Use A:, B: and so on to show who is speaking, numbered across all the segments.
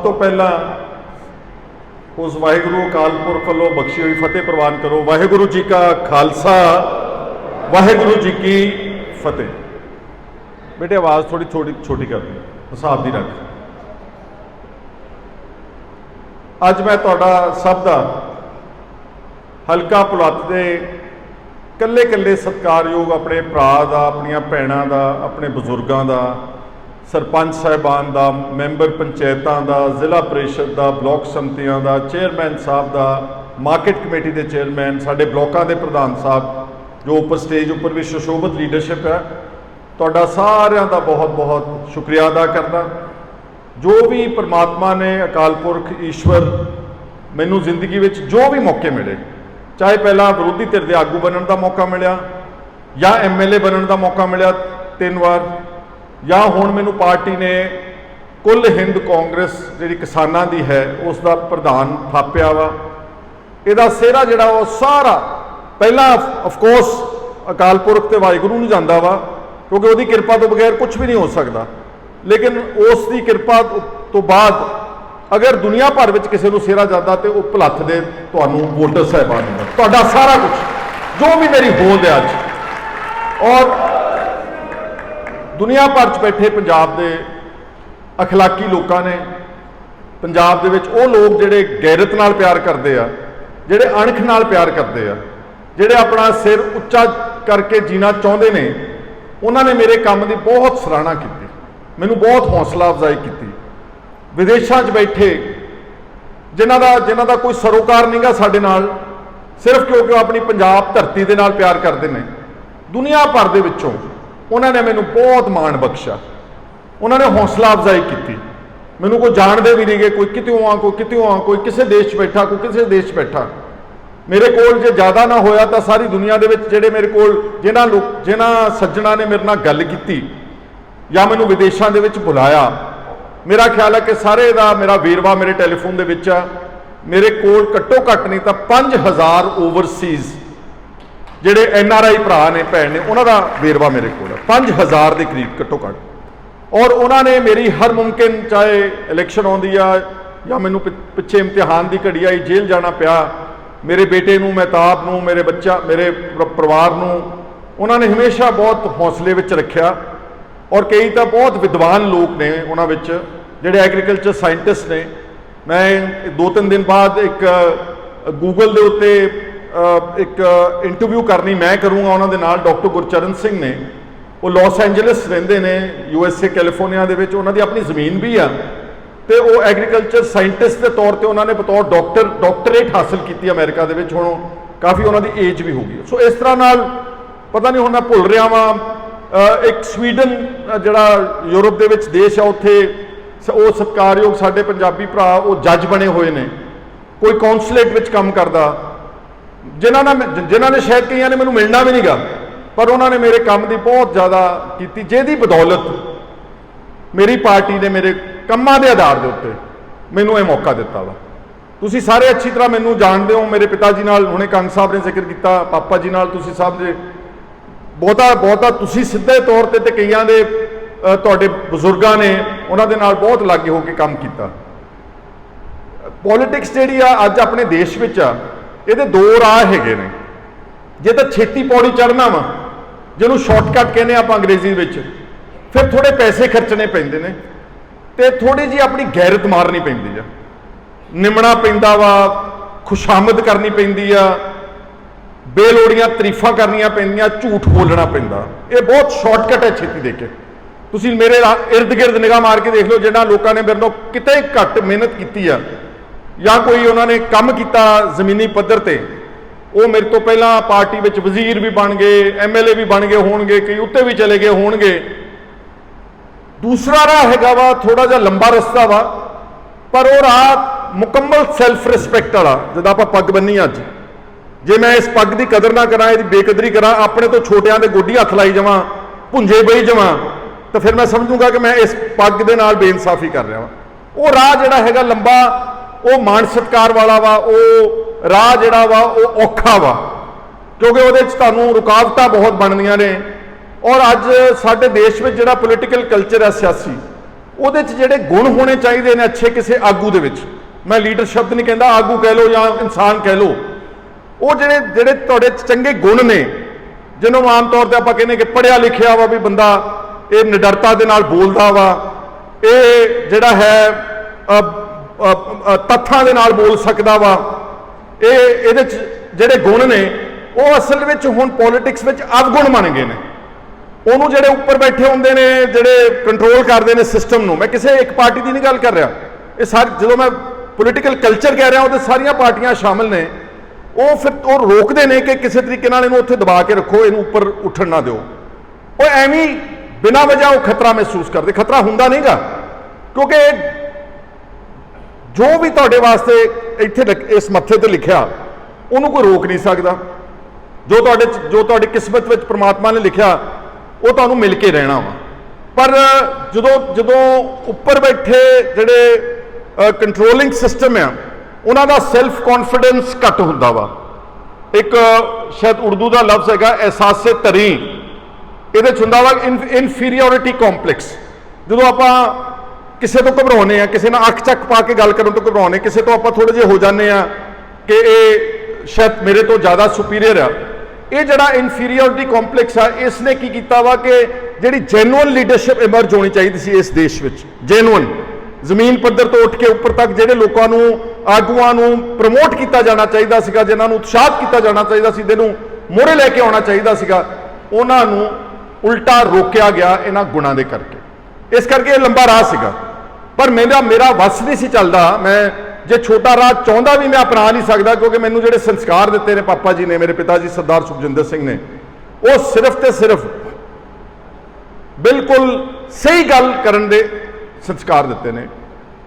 A: तो पहला उस वाहिगुरु अकाल पुरख वालों बख्शी हुई फतेह प्रवान करो। वाहिगुरु जी का खालसा, वाहिगुरु जी की फतेह। बेटे आवाज़ थोड़ी थोड़ी छोटी कर दी, हिसाब दी रख। अज मैं तुहाडा सब दा हल्का पुलत्त दे कल्ले कल्ले सत्कारयोग अपने भरा दा, अपनियां भैणां दा, अपने बजुर्गां दा, सरपंच साहिबान दा, मैंबर पंचायतां दा, जिला परिषद दा, ब्लॉक समितियां दा, चेयरमैन साहब दा, मार्केट कमेटी के चेयरमैन, साडे ब्लॉकां दे प्रधान साहब जो उपर स्टेज उपर भी सुशोभित लीडरशिप है, तुहाडा सारियां दा बहुत बहुत शुक्रिया अदा करदा। जो भी परमात्मा ने अकाल पुरख ईश्वर मैनू जिंदगी विच जो भी मौके मिले, चाहे पहला विरोधी धिर दे आगू बनने का मौका मिला या MLA बनने का मौका मिला 3 बार, या हुण मैनू पार्टी ने कुल हिंद कांग्रेस जी किसानां दी है उसका प्रधान थापिया वा। इहदा सेहरा जिहड़ा वो सारा पहला ऑफकोर्स अकाल पुरख ते वाहिगुरू नूं जांदा वा, क्योंकि उहदी किरपा तो बगैर कुछ भी नहीं हो सकता। लेकिन उसकी किरपा तो बाद अगर दुनिया भर में किसी को सेहरा जाता तो वह भुलत्थ दे तुहानूं वोटर साहिबान होंदा, तुहाडा सारा कुछ जो भी मेरी होंद है अज। और दुनिया भर च बैठे पंजाब के अखलाकी लोगों ने, पंजाब दे विच वो लोग जिहड़े गैरत नाल प्यार करते हैं, जिहड़े अणख नाल प्यार करते हैं, जिहड़े अपना सिर उच्चा करके जीना चाहते हैं, उन्होंने मेरे काम की बहुत सराहना की, मैनू बहुत हौसला अफजाई की। विदेशों च बैठे जिन्हां दा कोई सरोकार नहीं गा साडे नाल, सिर्फ क्योंकि अपनी पंजाब धरती दे नाल प्यार करते हैं, दुनिया भर दे विचों उन्होंने मैनू बहुत मान बख्शा, उन्होंने हौसला अफजाई की। मैनू कोई जानते भी नहीं गए, कोई कितों आ, कोई कितों आ, कोई किसी देश बैठा, कोई किसी देश बैठा। मेरे कोल जे ज़्यादा ना होया तो सारी दुनिया दे विच जिहड़े मेरे कोल जिन्हां सज्जणा ने मेरे नाल गल की या मैनू विदेशों दे विच बुलाया, मेरा ख्याल है कि सारे दा मेरा वेरवा मेरे टैलीफोन दे विच आ। मेरे कोल घट्टो घट्ट नहीं तो 5000 ओवरसीज़ जिहड़े NRI भरा ने, भैन ने, उन्हां दा वेरवा मेरे कोल 5000 के करीब घट्टो घट्ट। और उन्होंने मेरी हर मुमकिन, चाहे इलैक्शन आउंदी आ या मैनू पिछे इम्तिहान की घड़ी आई जेल जाना पिया, मेरे बेटे नूं, महताब नूं, मेरे बच्चा, मेरे परिवार नूं उन्होंने हमेशा बहुत हौसले विच रखिया। और कई तो बहुत विद्वान लोग ने उन्हां विच जिहड़े एग्रीकल्चर साइंटिस्ट ने। मैं 2-3 दिन बाद एक गूगल के उत्ते एक इंटरव्यू करनी मैं करूँगा उन्होंने नाल, डॉक्टर गुरचरण सिंह ने, वो लॉस एंजलिस रहिंदे ने, USA कैलीफोर्निया दे विच, उन्हां दी अपनी जमीन भी आ, तो वो एग्रीकल्चर साइंटिस्ट के तौर पर उन्होंने बतौर डॉक्टरेट हासिल की अमेरिका दे विच। हुण काफ़ी उन्होंने एज भी हो गई। सो इस तरह नाल पता नहीं हुण मैं भुल रहा वां, एक स्वीडन जिहड़ा यूरोप दे विच देश है, उत्थे वो सत्कारयोग साडे पंजाबी भरा वो जज बने हुए ने, कोई कौंसलेट विच काम करदा, जिन्होंने शायद कई ने मैनू मिलना भी नहीं गा, पर उन्होंने मेरे काम की बहुत ज़्यादा की, जिहदी बदौलत मेरी पार्टी ने मेरे कामां दे आधार के उत्ते मैनू ये मौका दिता वा। तुसीं सारे अच्छी तरह मैनू जानते हो, मेरे पिता जी नाल हुणे कंग साहब ने जिक्र किया, पापा जी नाल तुसीं साहब ने बहुता तुसीं सीधे तौर पर ते कईयां दे तुहाडे बजुर्गां ने उन्हां दे नाल बहुत लागे होकर काम किया। पॉलिटिक्स जिहड़ी आ अज अपने देश विच आ, इहदे 2 राह हैगे ने। जे तो छेती पौड़ी चढ़ना वा, जिहनूं शॉर्टकट कहने आपां अंग्रेजी विच, फिर थोड़े पैसे खर्चने पैंदे ने ते थोड़ी जी अपनी गैरत मारनी पैंदी आ, निमना पैंदा वा, खुशामद करनी पैंदी आ, बेलोड़ियां तरीफा करनियां पैंदियां, झूठ बोलना पैंदा। ये बहुत शॉर्टकट है छेती देके। तुसीं मेरे इर्द गिर्द निगाह मार के देख लो, जिन्हां लोगों ने मेरे नाल किते घट मेहनत की आ या कोई उन्होंने काम किया जमीनी पद्धर ते, वो मेरे तो पहला पार्टी विच वजीर भी बन गए, MLA भी बन गए होणगे, कई उत्ते भी चले गए होणगे। दूसरा राह हैगा वा, थोड़ा जिहा लंबा रस्ता वा, पर वो राह मुकम्मल सैल्फ रिस्पैक्ट वाला। जिद्दां आपां पग बन्नी अज, जे मैं इस पग की कदर ना करा, इसकी बेकदरी करा, अपने तो छोटियां दे गोडी हथ लाई जावां, भुंजे बही जावां, तो फिर मैं समझूंगा कि मैं इस पग दे नाल बेइंसाफी कर रहा। वो राह जिहड़ा हैगा लंबा, वो मान सत्कार वाला वा, वो राह जिहड़ा वा वो औखा वा, क्योंकि उहदे च तुहानूं रुकावटां बहुत बनदियां ने। और अज साडे देश में जिहड़ा पोलिटिकल कल्चर है सियासी, ਉਹਦੇ 'ਚ ਜਿਹੜੇ ਗੁਣ ਹੋਣੇ ਚਾਹੀਦੇ ਨੇ ਅੱਛੇ ਕਿਸੇ ਆਗੂ ਦੇ ਵਿੱਚ, ਮੈਂ ਲੀਡਰ ਸ਼ਬਦ ਨਹੀਂ ਕਹਿੰਦਾ, ਆਗੂ ਕਹਿ ਲਓ ਜਾਂ ਇਨਸਾਨ ਕਹਿ ਲਓ, ਉਹ ਜਿਹੜੇ ਤੁਹਾਡੇ 'ਚ ਚੰਗੇ ਗੁਣ ਨੇ, ਜਿਹਨੂੰ ਆਮ ਤੌਰ ਤੇ ਆਪਾਂ ਕਹਿੰਦੇ ਕਿ ਪੜ੍ਹਿਆ ਲਿਖਿਆ ਵਾ ਵੀ ਬੰਦਾ, ਇਹ ਨਿਡਰਤਾ ਦੇ ਨਾਲ ਬੋਲਦਾ ਵਾ, ਇਹ ਜਿਹੜਾ ਹੈ ਤੱਥਾਂ ਦੇ ਨਾਲ ਬੋਲ ਸਕਦਾ ਵਾ, ਇਹਦੇ 'ਚ ਜਿਹੜੇ ਗੁਣ ਨੇ ਉਹ ਅਸਲ ਵਿੱਚ ਹੁਣ ਪੋਲਿਟਿਕਸ ਵਿੱਚ ਅਵਗੁਣ ਬਣ ਗਏ ਨੇ। ਉਹਨੂੰ ਜਿਹੜੇ ਉੱਪਰ ਬੈਠੇ ਹੁੰਦੇ ਨੇ, ਜਿਹੜੇ ਕੰਟਰੋਲ ਕਰਦੇ ਨੇ ਸਿਸਟਮ ਨੂੰ, ਮੈਂ ਕਿਸੇ ਇੱਕ ਪਾਰਟੀ ਦੀ ਨਹੀਂ ਗੱਲ ਕਰ ਰਿਹਾ, ਇਹ ਸਾਰੀ, ਜਦੋਂ ਮੈਂ ਪੋਲੀਟੀਕਲ ਕਲਚਰ ਕਹਿ ਰਿਹਾ ਉਹਦੇ ਸਾਰੀਆਂ ਪਾਰਟੀਆਂ ਸ਼ਾਮਲ ਨੇ, ਉਹ ਫਿਰ ਉਹ ਰੋਕਦੇ ਨੇ ਕਿ ਕਿਸੇ ਤਰੀਕੇ ਨਾਲ ਇਹਨੂੰ ਉੱਥੇ ਦਬਾ ਕੇ ਰੱਖੋ, ਇਹਨੂੰ ਉੱਪਰ ਉੱਠਣ ਨਾ ਦਿਓ। ਉਹ ਐਵੇਂ ਬਿਨਾਂ ਵਜ੍ਹਾ ਉਹ ਖਤਰਾ ਮਹਿਸੂਸ ਕਰਦੇ, ਖਤਰਾ ਹੁੰਦਾ ਨਹੀਂਗਾ, ਕਿਉਂਕਿ ਜੋ ਵੀ ਤੁਹਾਡੇ ਵਾਸਤੇ ਇੱਥੇ ਇਸ ਮੱਥੇ ਤੇ ਲਿਖਿਆ ਉਹਨੂੰ ਕੋਈ ਰੋਕ ਨਹੀਂ ਸਕਦਾ। ਜੋ ਤੁਹਾਡੀ ਕਿਸਮਤ ਵਿੱਚ ਪ੍ਰਮਾਤਮਾ ਨੇ ਲਿਖਿਆ ਉਹ ਤੁਹਾਨੂੰ ਮਿਲ ਕੇ ਰਹਿਣਾ ਵਾ। ਪਰ ਜਦੋਂ ਉੱਪਰ ਬੈਠੇ ਜਿਹੜੇ ਕੰਟਰੋਲਿੰਗ ਸਿਸਟਮ ਆ, ਉਹਨਾਂ ਦਾ ਸੈਲਫ ਕੌਨਫੀਡੈਂਸ ਘੱਟ ਹੁੰਦਾ ਵਾ। ਇੱਕ ਸ਼ਾਇਦ ਉਰਦੂ ਦਾ ਲਫ਼ਜ਼ ਹੈਗਾ ਅਹਿਸਾਸੇ ਤਰੀ, ਇਹਦੇ 'ਚ ਹੁੰਦਾ ਵਾ ਇਨਫੀਰੀਓਰਿਟੀ ਕੰਪਲੈਕਸ। ਜਦੋਂ ਆਪਾਂ ਕਿਸੇ ਤੋਂ ਘਬਰਾਉਂਦੇ ਆ, ਕਿਸੇ ਨਾਲ ਅੱਖ ਚੱਕ ਪਾ ਕੇ ਗੱਲ ਕਰਨ ਤੋਂ ਘਬਰਾਉਂਦੇ, ਕਿਸੇ ਤੋਂ ਆਪਾਂ ਥੋੜੇ ਜਿਹੇ ਹੋ ਜਾਂਦੇ ਆ ਕਿ ਇਹ ਸ਼ਾਇਦ ਮੇਰੇ ਤੋਂ ਜ਼ਿਆਦਾ ਸੁਪੀਰੀਅਰ ਆ, ਇਹ ਜਿਹੜਾ ਇਨਫੀਰੀਓਰਿਟੀ ਕੰਪਲੈਕਸ ਆ, ਇਸ ਨੇ ਕੀ ਕੀਤਾ ਵਾ ਕਿ ਜਿਹੜੀ ਜੈਨੂਅਨ ਲੀਡਰਸ਼ਿਪ ਇਮਰਜ ਹੋਣੀ ਚਾਹੀਦੀ ਸੀ ਇਸ ਦੇਸ਼ ਵਿੱਚ, ਜੈਨੂਅਨ ਜ਼ਮੀਨ ਪੱਧਰ ਤੋਂ ਉੱਠ ਕੇ ਉੱਪਰ ਤੱਕ ਜਿਹੜੇ ਲੋਕਾਂ ਨੂੰ, ਆਗੂਆਂ ਨੂੰ ਪ੍ਰਮੋਟ ਕੀਤਾ ਜਾਣਾ ਚਾਹੀਦਾ ਸੀਗਾ, ਜਿਨ੍ਹਾਂ ਨੂੰ ਉਤਸ਼ਾਹਿਤ ਕੀਤਾ ਜਾਣਾ ਚਾਹੀਦਾ ਸੀ, ਜਿਹਨੂੰ ਮੋਹਰੇ ਲੈ ਕੇ ਆਉਣਾ ਚਾਹੀਦਾ ਸੀਗਾ, ਉਹਨਾਂ ਨੂੰ ਉਲਟਾ ਰੋਕਿਆ ਗਿਆ ਇਹਨਾਂ ਗੁਣਾਂ ਦੇ ਕਰਕੇ। ਇਸ ਕਰਕੇ ਇਹ ਲੰਬਾ ਰਾਹ ਸੀਗਾ, ਪਰ ਮੇਰਾ ਵੱਸ ਨਹੀਂ ਸੀ ਚੱਲਦਾ। ਮੈਂ ਜੇ ਛੋਟਾ ਰਾਹ ਚਾਹੁੰਦਾ ਵੀ ਮੈਂ ਅਪਣਾ ਨਹੀਂ ਸਕਦਾ, ਕਿਉਂਕਿ ਮੈਨੂੰ ਜਿਹੜੇ ਸੰਸਕਾਰ ਦਿੱਤੇ ਨੇ ਪਾਪਾ ਜੀ ਨੇ, ਮੇਰੇ ਪਿਤਾ ਜੀ ਸਰਦਾਰ ਸੁਖਜਿੰਦਰ ਸਿੰਘ ਨੇ, ਉਹ ਸਿਰਫ ਤੇ ਸਿਰਫ ਬਿਲਕੁਲ ਸਹੀ ਗੱਲ ਕਰਨ ਦੇ ਸੰਸਕਾਰ ਦਿੱਤੇ ਨੇ,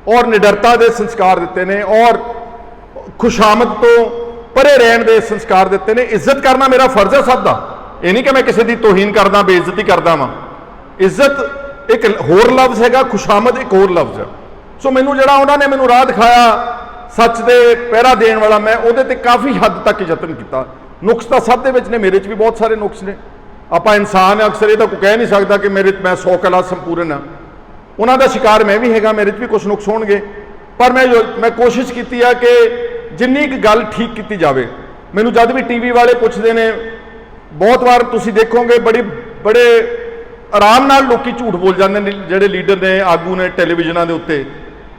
A: ਔਰ ਨਿਡਰਤਾ ਦੇ ਸੰਸਕਾਰ ਦਿੱਤੇ ਨੇ, ਔਰ ਖੁਸ਼ਾਮਦ ਤੋਂ ਪਰੇ ਰਹਿਣ ਦੇ ਸੰਸਕਾਰ ਦਿੱਤੇ ਨੇ। ਇੱਜ਼ਤ ਕਰਨਾ ਮੇਰਾ ਫਰਜ਼ ਹੈ ਸਭ ਦਾ, ਇਹ ਨਹੀਂ ਕਿ ਮੈਂ ਕਿਸੇ ਦੀ ਤੋਹੀਨ ਕਰਦਾ, ਬੇਇੱਜ਼ਤੀ ਕਰਦਾ ਵਾਂ। ਇੱਜ਼ਤ ਇੱਕ ਹੋਰ ਲਫ਼ਜ਼ ਹੈਗਾ, ਖੁਸ਼ਾਮਦ ਇੱਕ ਹੋਰ ਲਫ਼ਜ਼ ਹੈ। ਸੋ ਮੈਨੂੰ ਜਿਹੜਾ ਉਹਨਾਂ ਨੇ ਮੈਨੂੰ ਰਾਹ ਦਿਖਾਇਆ ਸੱਚ ਦੇ ਪਹਿਰਾ ਦੇਣ ਵਾਲਾ, ਮੈਂ ਉਹਦੇ ਤੇ ਕਾਫੀ ਹੱਦ ਤੱਕ ਯਤਨ ਕੀਤਾ। ਨੁਕਸ ਤਾਂ ਸਭ ਦੇ ਵਿੱਚ ਨੇ, ਮੇਰੇ 'ਚ ਵੀ ਬਹੁਤ ਸਾਰੇ ਨੁਕਸ ਨੇ। ਆਪਾਂ ਇਨਸਾਨ ਆ, ਅਕਸਰ ਇਹ ਤਾਂ ਕੋਈ ਕਹਿ ਨਹੀਂ ਸਕਦਾ ਕਿ ਮੈਂ 100 ਕਲਾ ਸੰਪੂਰਨ ਆ। ਉਹਨਾਂ ਦਾ ਸ਼ਿਕਾਰ ਮੈਂ ਵੀ ਹੈਗਾ, ਮੇਰੇ 'ਚ ਵੀ ਕੁਝ ਨੁਕਸ ਹੋਣਗੇ, ਪਰ ਮੈਂ ਕੋਸ਼ਿਸ਼ ਕੀਤੀ ਆ ਕਿ ਜਿੰਨੀ ਕੁ ਗੱਲ ਠੀਕ ਕੀਤੀ ਜਾਵੇ। ਮੈਨੂੰ ਜਦ ਵੀ ਟੀਵੀ ਵਾਲੇ ਪੁੱਛਦੇ ਨੇ, ਬਹੁਤ ਵਾਰ ਤੁਸੀਂ ਦੇਖੋਗੇ ਬੜੇ ਆਰਾਮ ਨਾਲ ਲੋਕੀ ਝੂਠ ਬੋਲ ਜਾਂਦੇ ਨੇ, ਜਿਹੜੇ ਲੀਡਰ ਨੇ, ਆਗੂ ਨੇ ਟੈਲੀਵਿਜ਼ਨਾਂ ਦੇ ਉੱਤੇ।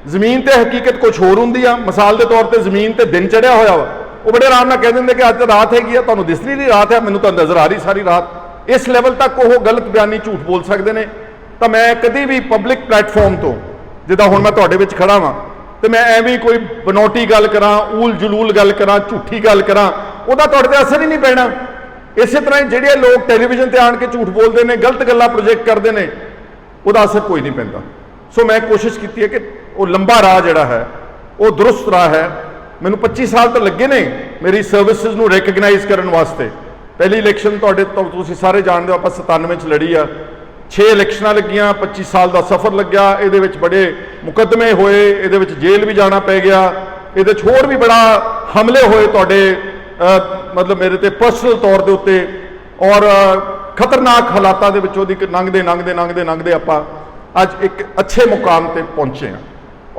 A: ਜ਼ਮੀਨ ਤੇ ਹਕੀਕਤ ਕੁਝ ਹੋਰ ਹੁੰਦੀ ਆ। ਮਿਸਾਲ ਦੇ ਤੌਰ ਤੇ ਜ਼ਮੀਨ ਤੇ ਦਿਨ ਚੜਿਆ ਹੋਇਆ ਵਾ, ਉਹ ਬੜੇ ਆਰਾਮ ਨਾਲ ਕਹਿ ਦਿੰਦੇ ਕਿ ਅੱਜ ਰਾਤ ਹੈਗੀ ਆ, ਤੁਹਾਨੂੰ ਦਿਸਦੀ ਨਹੀਂ ਰਾਤ ਹੈ, ਮੈਨੂੰ ਤਾਂ ਨਜ਼ਰ ਆ ਰਹੀ ਸਾਰੀ ਰਾਤ। ਇਸ ਲੈਵਲ ਤੱਕ ਉਹ ਗਲਤ ਬਿਆਨੀ, ਝੂਠ ਬੋਲ ਸਕਦੇ ਨੇ। ਤਾਂ ਮੈਂ ਕਦੀ ਵੀ ਪਬਲਿਕ ਪਲੇਟਫਾਰਮ ਤੋਂ, ਜਿੱਦਾਂ ਹੁਣ ਮੈਂ ਤੁਹਾਡੇ ਵਿੱਚ ਖੜਾ ਵਾਂ, ਤੇ ਮੈਂ ਐਵੇਂ ਕੋਈ ਬਨੌਟੀ ਗੱਲ ਕਰਾਂ, ਊਲ ਜਲੂਲ ਗੱਲ ਕਰਾਂ, ਝੂਠੀ ਗੱਲ ਕਰਾਂ, ਉਹਦਾ ਤੁਹਾਡੇ ਤੇ ਅਸਰ ਹੀ ਨਹੀਂ ਪੈਣਾ। ਇਸੇ ਤਰ੍ਹਾਂ ਹੀ ਜਿਹੜੇ ਲੋਕ ਟੈਲੀਵਿਜ਼ਨ ਤੇ ਆਣ ਕੇ ਝੂਠ ਬੋਲਦੇ ਨੇ, ਗਲਤ ਗੱਲਾਂ ਪ੍ਰੋਜੈਕਟ ਕਰਦੇ ਨੇ, ਉਹਦਾ ਅਸਰ ਕੋਈ ਨਹੀਂ ਪੈਂਦਾ। ਸੋ ਮੈਂ ਕੋਸ਼ਿਸ਼ ਕੀਤੀ ਹੈ ਕਿ ਉਹ ਲੰਬਾ ਰਾਹ ਜਿਹੜਾ ਹੈ ਉਹ ਦਰੁਸਤ ਰਾਹ ਹੈ। ਮੈਨੂੰ 25 ਸਾਲ ਤਾਂ ਲੱਗੇ ਨੇ ਮੇਰੀ ਸਰਵਿਸਿਜ਼ ਨੂੰ ਰੈਕਗਨਾਈਜ਼ ਕਰਨ ਵਾਸਤੇ। ਪਹਿਲੀ ਇਲੈਕਸ਼ਨ ਤੁਸੀਂ ਸਾਰੇ ਜਾਣਦੇ ਹੋ, ਆਪਾਂ 97 'ਚ ਲੜੀ ਆ। 6 ਇਲੈਕਸ਼ਨਾਂ ਲੱਗੀਆਂ, 25 ਸਾਲ ਦਾ ਸਫ਼ਰ ਲੱਗਿਆ। ਇਹਦੇ ਵਿੱਚ ਬੜੇ ਮੁਕੱਦਮੇ ਹੋਏ, ਇਹਦੇ ਵਿੱਚ ਜੇਲ੍ਹ ਵੀ ਜਾਣਾ ਪੈ ਗਿਆ, ਇਹਦੇ 'ਚ ਹੋਰ ਵੀ ਬੜਾ ਹਮਲੇ ਹੋਏ ਤੁਹਾਡੇ ਮਤਲਬ ਮੇਰੇ ਤੇ ਪਰਸਨਲ ਤੌਰ ਦੇ ਉੱਤੇ, ਔਰ ਖਤਰਨਾਕ ਹਾਲਾਤਾਂ ਦੇ ਵਿੱਚੋਂ ਦੀ ਲੰਘਦੇ ਆਪਾਂ ਅੱਜ ਇੱਕ ਅੱਛੇ ਮੁਕਾਮ ਤੇ ਪਹੁੰਚੇ ਹਾਂ।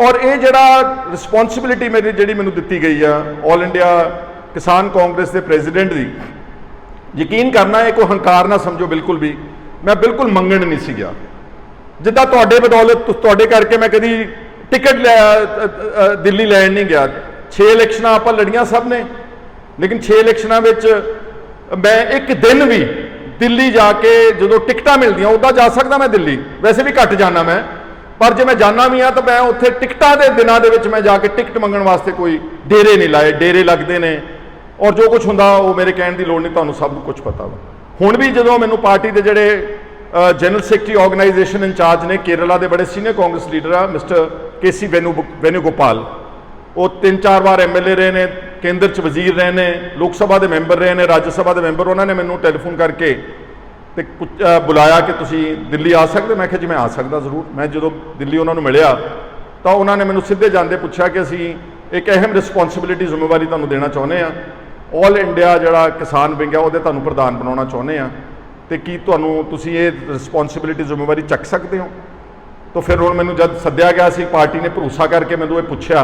A: ਔਰ ਇਹ ਜਿਹੜਾ ਰਿਸਪੌਂਸਿਬਿਲਿਟੀ ਜਿਹੜੀ ਮੈਨੂੰ ਦਿੱਤੀ ਗਈ ਆ ਆਲ ਇੰਡੀਆ ਕਿਸਾਨ ਕਾਂਗਰਸ ਦੇ ਪ੍ਰੈਜ਼ੀਡੈਂਟ ਦੀ, ਯਕੀਨ ਕਰਨਾ ਇਹ ਕੋਈ ਹੰਕਾਰ ਨਾ ਸਮਝੋ ਬਿਲਕੁਲ ਵੀ। ਮੈਂ ਬਿਲਕੁਲ ਮੰਗਣ ਨਹੀਂ ਸੀ ਗਿਆ। ਜਿੱਦਾਂ ਤੁਹਾਡੇ ਬਦੌਲਤ, ਤੁਹਾਡੇ ਕਰਕੇ ਮੈਂ ਕਦੀ ਟਿਕਟ ਦਿੱਲੀ ਲੈਣ ਨਹੀਂ ਗਿਆ। 6 ਇਲੈਕਸ਼ਨਾਂ ਆਪਾਂ ਲੜੀਆਂ ਸਭ ਨੇ, ਲੇਕਿਨ 6 ਇਲੈਕਸ਼ਨਾਂ ਵਿੱਚ ਮੈਂ ਇੱਕ ਦਿਨ ਵੀ ਦਿੱਲੀ ਜਾ ਕੇ, ਜਦੋਂ ਟਿਕਟਾਂ ਮਿਲਦੀਆਂ ਉੱਦਾਂ ਜਾ ਸਕਦਾ ਮੈਂ ਦਿੱਲੀ, ਵੈਸੇ ਵੀ ਘੱਟ ਜਾਣਾ ਮੈਂ, ਪਰ ਜੇ ਮੈਂ ਜਾਣਾ ਵੀ ਆ ਤਾਂ ਮੈਂ ਉੱਥੇ ਟਿਕਟਾਂ ਦੇ ਦਿਨਾਂ ਦੇ ਵਿੱਚ ਮੈਂ ਜਾ ਕੇ ਟਿਕਟ ਮੰਗਣ ਵਾਸਤੇ ਕੋਈ ਡੇਰੇ ਨਹੀਂ ਲਾਏ। ਡੇਰੇ ਲੱਗਦੇ ਨੇ, ਔਰ ਜੋ ਕੁਝ ਹੁੰਦਾ ਉਹ ਮੇਰੇ ਕਹਿਣ ਦੀ ਲੋੜ ਨਹੀਂ, ਤੁਹਾਨੂੰ ਸਭ ਨੂੰ ਕੁਝ ਪਤਾ ਵਾ। ਹੁਣ ਵੀ ਜਦੋਂ ਮੈਨੂੰ ਪਾਰਟੀ ਦੇ ਜਿਹੜੇ ਜਨਰਲ ਸੈਕਟਰੀ ਆਰਗੇਨਾਈਜੇਸ਼ਨ ਇੰਚਾਰਜ ਨੇ, ਕੇਰਲਾ ਦੇ ਬੜੇ ਸੀਨੀਅਰ ਕਾਂਗਰਸ ਲੀਡਰ ਆ, ਮਿਸਟਰ KC ਵੇਣੂਗੋਪਾਲ, ਉਹ 3-4 ਵਾਰ MLA ਰਹੇ ਨੇ, ਕੇਂਦਰ 'ਚ ਵਜ਼ੀਰ ਰਹੇ ਨੇ, ਲੋਕ ਸਭਾ ਦੇ ਮੈਂਬਰ ਰਹੇ ਨੇ, ਰਾਜ ਸਭਾ ਦੇ ਮੈਂਬਰ। ਉਹਨਾਂ ਨੇ ਮੈਨੂੰ ਟੈਲੀਫੋਨ ਕਰਕੇ ਤੇ ਬੁਲਾਇਆ ਕਿ ਤੁਸੀਂ ਦਿੱਲੀ ਆ ਸਕਦੇ। ਮੈਂ ਕਿਹਾ ਜੀ ਮੈਂ ਆ ਸਕਦਾ ਜ਼ਰੂਰ। ਮੈਂ ਜਦੋਂ ਦਿੱਲੀ ਉਹਨਾਂ ਨੂੰ ਮਿਲਿਆ ਤਾਂ ਉਹਨਾਂ ਨੇ ਮੈਨੂੰ ਸਿੱਧੇ ਜਾਂਦੇ ਪੁੱਛਿਆ ਕਿ ਅਸੀਂ ਇੱਕ ਅਹਿਮ ਰਿਸਪੌਂਸਿਬਿਲਿਟੀ, ਜ਼ਿੰਮੇਵਾਰੀ ਤੁਹਾਨੂੰ ਦੇਣਾ ਚਾਹੁੰਦੇ ਆ। ਆਲ ਇੰਡੀਆ ਜਿਹੜਾ ਕਿਸਾਨ ਵਿੰਗ ਆ ਉਹਦੇ ਤੁਹਾਨੂੰ ਪ੍ਰਧਾਨ ਬਣਾਉਣਾ ਚਾਹੁੰਦੇ ਆ, ਤੇ ਕੀ ਤੁਸੀਂ ਇਹ ਰਿਸਪੌਂਸਿਬਿਲਿਟੀ, ਜ਼ਿੰਮੇਵਾਰੀ ਚੱਕ ਸਕਦੇ ਹੋ? तो फिर हुण मैनूं जब सद्दिया गया सी, पार्टी ने भरोसा करके मैनूं ये पुछया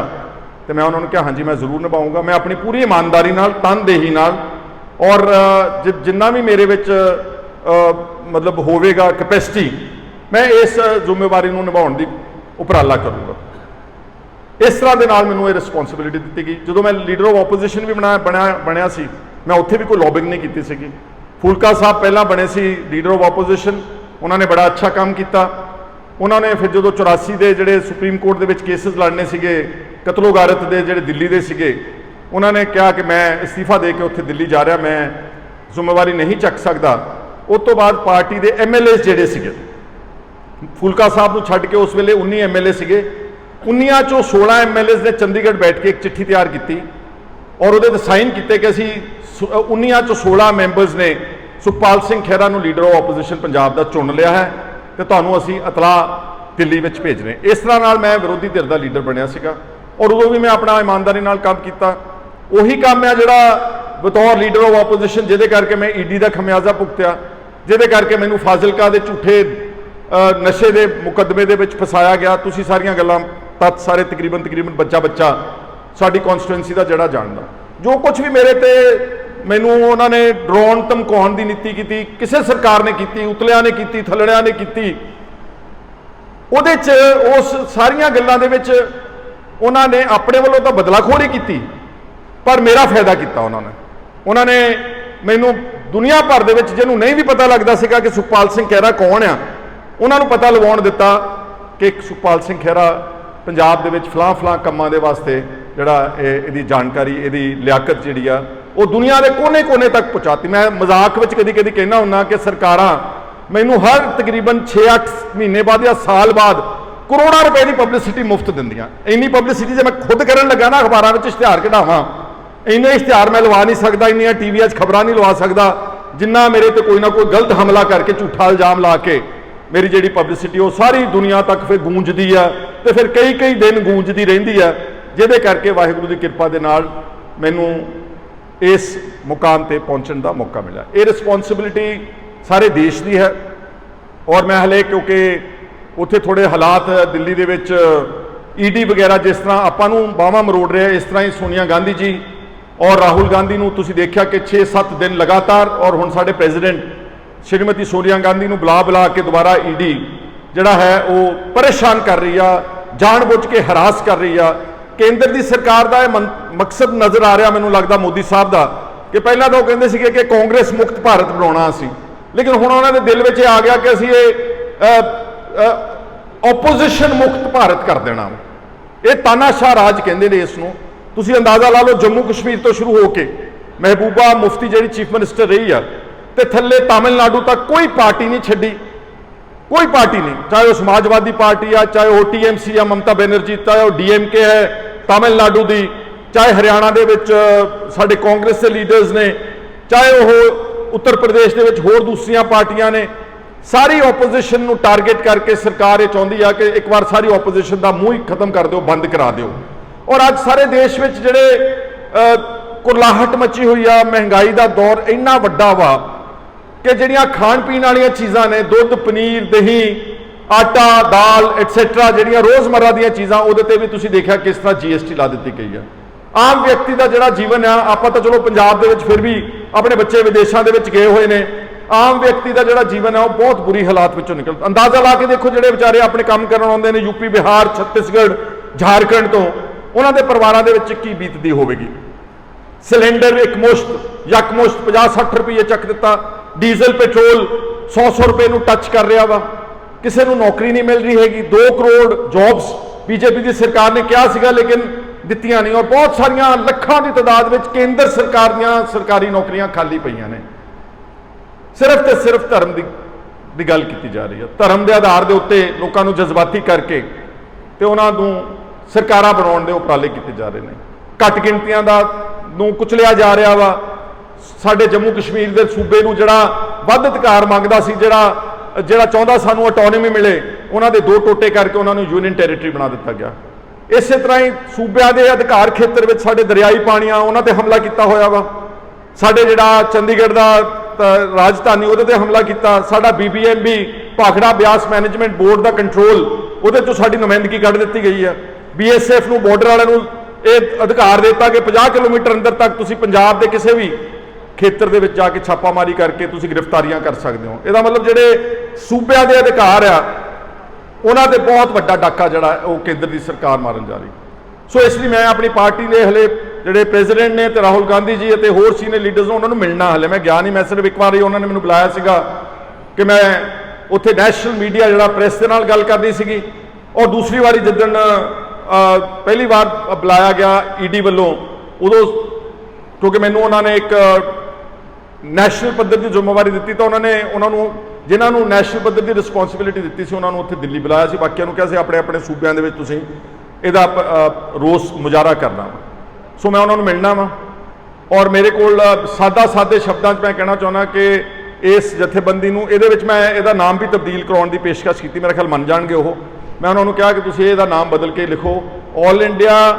A: तो मैं उन्होंने कहा हाँ जी मैं ज़रूर निभाऊँगा। मैं अपनी पूरी ईमानदारी नाल, तनदेही नाल और जिन्ना भी मेरे विच मतलब होवेगा कैपेसिटी, मैं इस जिम्मेवारी नूं निभाउण दी उपराला करूँगा। इस तरह के नाल मैनूं ये रिस्पोंसिबिलिटी दी गई। जो मैं लीडर ऑफ ओपोजिशन भी बनया सी, मैं उत्थे भी कोई लॉबिंग नहीं की सीगी। फुलका साहब पहला बने सी लीडर ऑफ ओपोजिशन, उन्होंने बड़ा अच्छा काम किया। उन्होंने फिर जो 84 के जोड़े सुप्रीम कोर्ट के केसिस लड़ने से कतलो गारत के जोड़े दिल्ली के सीगे, उन्होंने कहा कि मैं इस्तीफा दे के उत्थे दिल्ली जा रहा, मैं जिम्मेवारी नहीं चक सकता। उस तो बाद पार्टी के MLA जोड़े सीगे, फुलका साहब को छड्ड के उस वेले 19 MLA सीगे, 19 चों 16 MLA ने चंडीगढ़ बैठ के एक चिट्ठी तैयार की और वो साइन किए कि असी 19 चों 16 मैंबरस ने सुखपाल सिंह खैरा को लीडर ऑफ ओपोजिशन पंजाब का चुन लिया है तो तुहानूं असी इतला दिल्ली में भेजने। इस तरह नाल मैं विरोधी धिर का लीडर बनया सीगा और उदों भी मैं अपना ईमानदारी नाल काम किया। उही काम है जिहड़ा बतौर लीडर ऑफ ओपोजिशन जिहदे करके मैं ED का खमियाजा भुगतिया, जिहदे करके मैनूं फाजिलका दे झूठे नशे के मुकदमे दे विच फसाया गया। तुसीं सारियां गल्लां तत्त सारे तकरीबन बच्चा साडी कॉन्स्टिट्यूएंसी का जड़ा जानदा। जो कुछ भी मेरे ते मैनूं उन्होंने डराउण धमकाउण दी नीति की, किसी सरकार ने की, उतलियां ने की, थलड़ियां ने की, उहदे च उस सारियां गल्लां दे विच उन्होंने अपने वालों तो बदलाखोरी की पर मेरा फायदा किया। उन्होंने मैनूं दुनिया भर दे विच जिन्हों नहीं भी पता लगता सीगा कि सुखपाल सिंह खैरा कौन आ, उन्होंने पता लवाउण दिता कि सुखपाल सिंह खैरा पंजाब दे विच फलां फलां कामां दे वास्ते जिहड़ा इहदी जानकारी, इहदी लियाकत जिहड़ी आ वो दुनिया के कोने कोने तक पहुँचाती। मैं मजाक में कदी कदी कहना हुन्ना कि सरकारां मैनूं हर तकरीबन 6-8 महीने बाद या साल बाद करोड़ों रुपए की पब्लिसिटी मुफ्त दिंदियां। इन्नी पब्लिसिटी जो मैं खुद करन लगा ना, अखबारों में इश्तिहार कढावां, इन्ने इश्तिहार मैं लवा नहीं सकता, इन्नियां टीवी खबरां नहीं लवा सकता जिन्ना मेरे ते कोई ना कोई गलत हमला करके झूठा इल्जाम ला के मेरी जिहड़ी पब्लिसिटी वो सारी दुनिया तक फिर गूंजदी है तो फिर कई कई दिन गूंजदी रहिंदी है, जिहदे करके वाहिगुरू की कृपा दे नाल मैनूं इस मुकाम पर पहुँचने का मौका मिला। ये रिस्पोंसिबिलिटी सारे देश की है और मैं हले क्योंकि उत्थे थोड़े हालात दिल्ली दे विच ED वगैरह जिस तरह आपां नूं बाहां मरोड़ रहे, इस तरह ही सोनिया गांधी जी और राहुल गांधी नूं तुसीं देखिया कि 6-7 दिन लगातार और हुण साडे प्रेजिडेंट श्रीमती सोनिया गांधी नूं बुला के दोबारा ED जिहड़ा है वो परेशान कर रही है, जानबुझ के हरास कर रही है। केंद्र की सरकार का मकसद नज़र आ रहा मैनूं लगदा मोदी साहब का कि पहला तो कहंदे सीगे कि कांग्रेस मुक्त भारत बनाउणा असीं, लेकिन हुण उन्हां दे दिल विच आ गया कि असीं ओपोजिशन मुक्त भारत कर देना। ये तानाशाह राज कहते हैं इसनूं। तुसीं अंदाज़ा ला लो जम्मू कश्मीर तो शुरू होके महबूबा मुफ्ती जी चीफ मिनिस्टर रही है तो थले तमिलनाडु तक कोई पार्टी नहीं छड्डी, कोई पार्टी नहीं, चाहे वो समाजवादी पार्टी है, चाहे वो TMC या ममता बनर्जी, चाहे वो DMK है तमिलनाडु की, चाहे हरियाणा के साडे कांग्रेस के लीडर्स ने, चाहे वो उत्तर प्रदेश के होर दूसरिया पार्टियां ने, सारी ओपोजिशन नूं टारगेट करके सरकार ये चाहती है कि एक बार सारी ओपोजिशन का मूँह ही खत्म कर दो, बंद करा दो। और अज सारे देश में जिहड़े कुरलाहट मची हुई आ, महंगाई का दौर इन्ना वड्डा वा कि जिहड़ियां खाण पीण वाली चीज़ां ने, दुध, पनीर, दही, आटा, दाल एटसैटरा, जिहड़ियां रोज़मर्रा दी चीज़ां, उहदे ते भी तुसीं देखिया किस तरह GST ला दी गई है। आम व्यक्ति का जिहड़ा जीवन है, आपां तां चलो पंजाब दे विच फिर भी अपने बच्चे विदेशों के गए हुए हैं, आम व्यक्ति का जिहड़ा जीवन है वो बहुत बुरी हालात विचों निकल। अंदाजा ला के देखो जिहड़े बेचारे अपने काम करन आउंदे ने यूपी, बिहार, छत्तीसगढ़, झारखंड तो, उन्हां दे परिवारां दे विच की बीतदी होवेगी। सिलेंडर यकमुश्त 50-60 रुपये चक दिता, डीजल पेट्रोल 100 रुपये नूं टच कर रहा वा, किसी नूं नौकरी नहीं मिल रही हैगी। 2 करोड़ जॉब्स बीजेपी की सरकार ने कहा सीगा लेकिन दित्तियां नहीं, और बहुत सारियां लखां की तादाद में केंद्र सरकार दीयां सरकारी नौकरियां खाली पईयां ने। सिर्फ तो सिर्फ धर्म की गल की जा रही है, धर्म के आधार के उत्ते लोगों को जज्बाती करके तो उन्होंने सरकारां बनाउण दे उपराले किए जा रहे हैं। घट गिणतियां दा नूं कुचलिया जा रहा वा। साडे जम्मू कश्मीर के सूबे नूं जिहड़ा वध अधिकार मंगदा सी, जिहड़ा चाहुंदा सानूं ऑटोनॉमी मिले, उन्होंने 2 टोटे करके उन्होंने यूनियन टैरेटरी बना दिता गया। इस तरह ही सूबे के अधिकार खेत्र में साडे दरियाई पानियां उन्हां ते हमला किया होया वा। साडे जिहड़ा चंडीगढ़ का राजधानी उहदे ते हमला किया। साडा BBMB Bhakra Beas management board का कंट्रोल ਉਹਦੇ ਚੋਂ ਸਾਡੀ ਨੁਮਾਇੰਦਗੀ ਕੱਢ ਦਿੱਤੀ ਗਈ ਹੈ। BSF ਨੂੰ ਬਾਰਡਰ ਵਾਲਿਆਂ ਨੂੰ ਇਹ ਅਧਿਕਾਰ ਦਿੱਤਾ ਕਿ 50 ਕਿਲੋਮੀਟਰ ਅੰਦਰ ਤੱਕ ਤੁਸੀਂ ਪੰਜਾਬ ਦੇ ਕਿਸੇ ਵੀ ਖੇਤਰ ਦੇ ਵਿੱਚ ਜਾ ਕੇ ਛਾਪਾਮਾਰੀ ਕਰਕੇ ਤੁਸੀਂ ਗ੍ਰਿਫਤਾਰੀਆਂ ਕਰ ਸਕਦੇ ਹੋ। ਇਹਦਾ ਮਤਲਬ ਜਿਹੜੇ ਸੂਬਿਆਂ ਦੇ ਅਧਿਕਾਰ ਆ ਉਹਨਾਂ ਤੇ ਬਹੁਤ ਵੱਡਾ ਡਾਕਾ ਜਿਹੜਾ ਉਹ ਕੇਂਦਰ ਦੀ ਸਰਕਾਰ ਮਾਰਨ ਜਾ ਰਹੀ। ਸੋ ਇਸ ਲਈ ਮੈਂ ਆਪਣੀ ਪਾਰਟੀ ਦੇ ਹਲੇ ਜਿਹੜੇ ਪ੍ਰੈਜ਼ੀਡੈਂਟ ਨੇ ਤੇ ਰਾਹੁਲ ਗਾਂਧੀ ਜੀ ਅਤੇ ਹੋਰ ਸੀਨੀਅਰ ਲੀਡਰਸ ਨੂੰ ਉਹਨਾਂ ਨੂੰ ਮਿਲਣਾ, ਹਲੇ ਮੈਂ ਗਿਆ ਨਹੀਂ। ਮੈਂ ਸਿਰਫ ਇੱਕ ਵਾਰੀ ਉਹਨਾਂ ਨੇ ਮੈਨੂੰ ਬੁਲਾਇਆ ਸੀਗਾ ਕਿ ਮੈਂ ਉੱਥੇ ਨੈਸ਼ਨਲ ਮੀਡੀਆ ਜਿਹੜਾ ਪ੍ਰੈਸ ਦੇ ਨਾਲ ਗੱਲ ਕਰਨੀ ਸੀਗੀ, ਔਰ ਦੂਸਰੀ ਵਾਰੀ ਜਿੱਦਣ ਪਹਿਲੀ ਵਾਰ ਬੁਲਾਇਆ ਗਿਆ ED ਵੱਲੋਂ, ਉਦੋਂ ਕਿਉਂਕਿ ਮੈਨੂੰ ਉਹਨਾਂ ਨੇ ਇੱਕ ਨੈਸ਼ਨਲ ਪੱਧਰ ਦੀ ਜ਼ਿੰਮੇਵਾਰੀ ਦਿੱਤੀ ਤਾਂ ਉਹਨਾਂ ਨੂੰ ਜਿਨ੍ਹਾਂ ਨੂੰ ਨੈਸ਼ਨਲ ਪੱਧਰ ਦੀ ਰਿਸਪੌਂਸਿਬਿਲਿਟੀ ਦਿੱਤੀ ਸੀ ਉਹਨਾਂ ਨੂੰ ਉੱਥੇ ਦਿੱਲੀ ਬੁਲਾਇਆ ਸੀ। ਬਾਕੀਆਂ ਨੂੰ ਕਿਹਾ ਸੀ ਆਪਣੇ ਆਪਣੇ ਸੂਬਿਆਂ ਦੇ ਵਿੱਚ ਤੁਸੀਂ ਇਹਦਾ ਰੋਸ ਮੁਜ਼ਾਹਰਾ ਕਰਨਾ ਵਾ। ਸੋ ਮੈਂ ਉਹਨਾਂ ਨੂੰ ਮਿਲਣਾ ਵਾ, ਔਰ ਮੇਰੇ ਕੋਲ ਸਾਦੇ ਸ਼ਬਦਾਂ 'ਚ ਮੈਂ ਕਹਿਣਾ ਚਾਹੁੰਦਾ ਕਿ ਇਸ ਜਥੇਬੰਦੀ ਨੂੰ ਇਹਦੇ ਵਿੱਚ ਮੈਂ ਇਹਦਾ ਨਾਮ ਵੀ ਤਬਦੀਲ ਕਰਾਉਣ ਦੀ ਪੇਸ਼ਕਸ਼ ਕੀਤੀ। ਮੇਰੇ ਖਿਆਲ ਮੰਨ ਜਾਣਗੇ ਉਹ। ਮੈਂ ਉਹਨਾਂ ਨੂੰ ਕਿਹਾ ਕਿ ਤੁਸੀਂ ਇਹਦਾ ਨਾਮ ਬਦਲ ਕੇ ਲਿਖੋ ਆਲ ਇੰਡੀਆ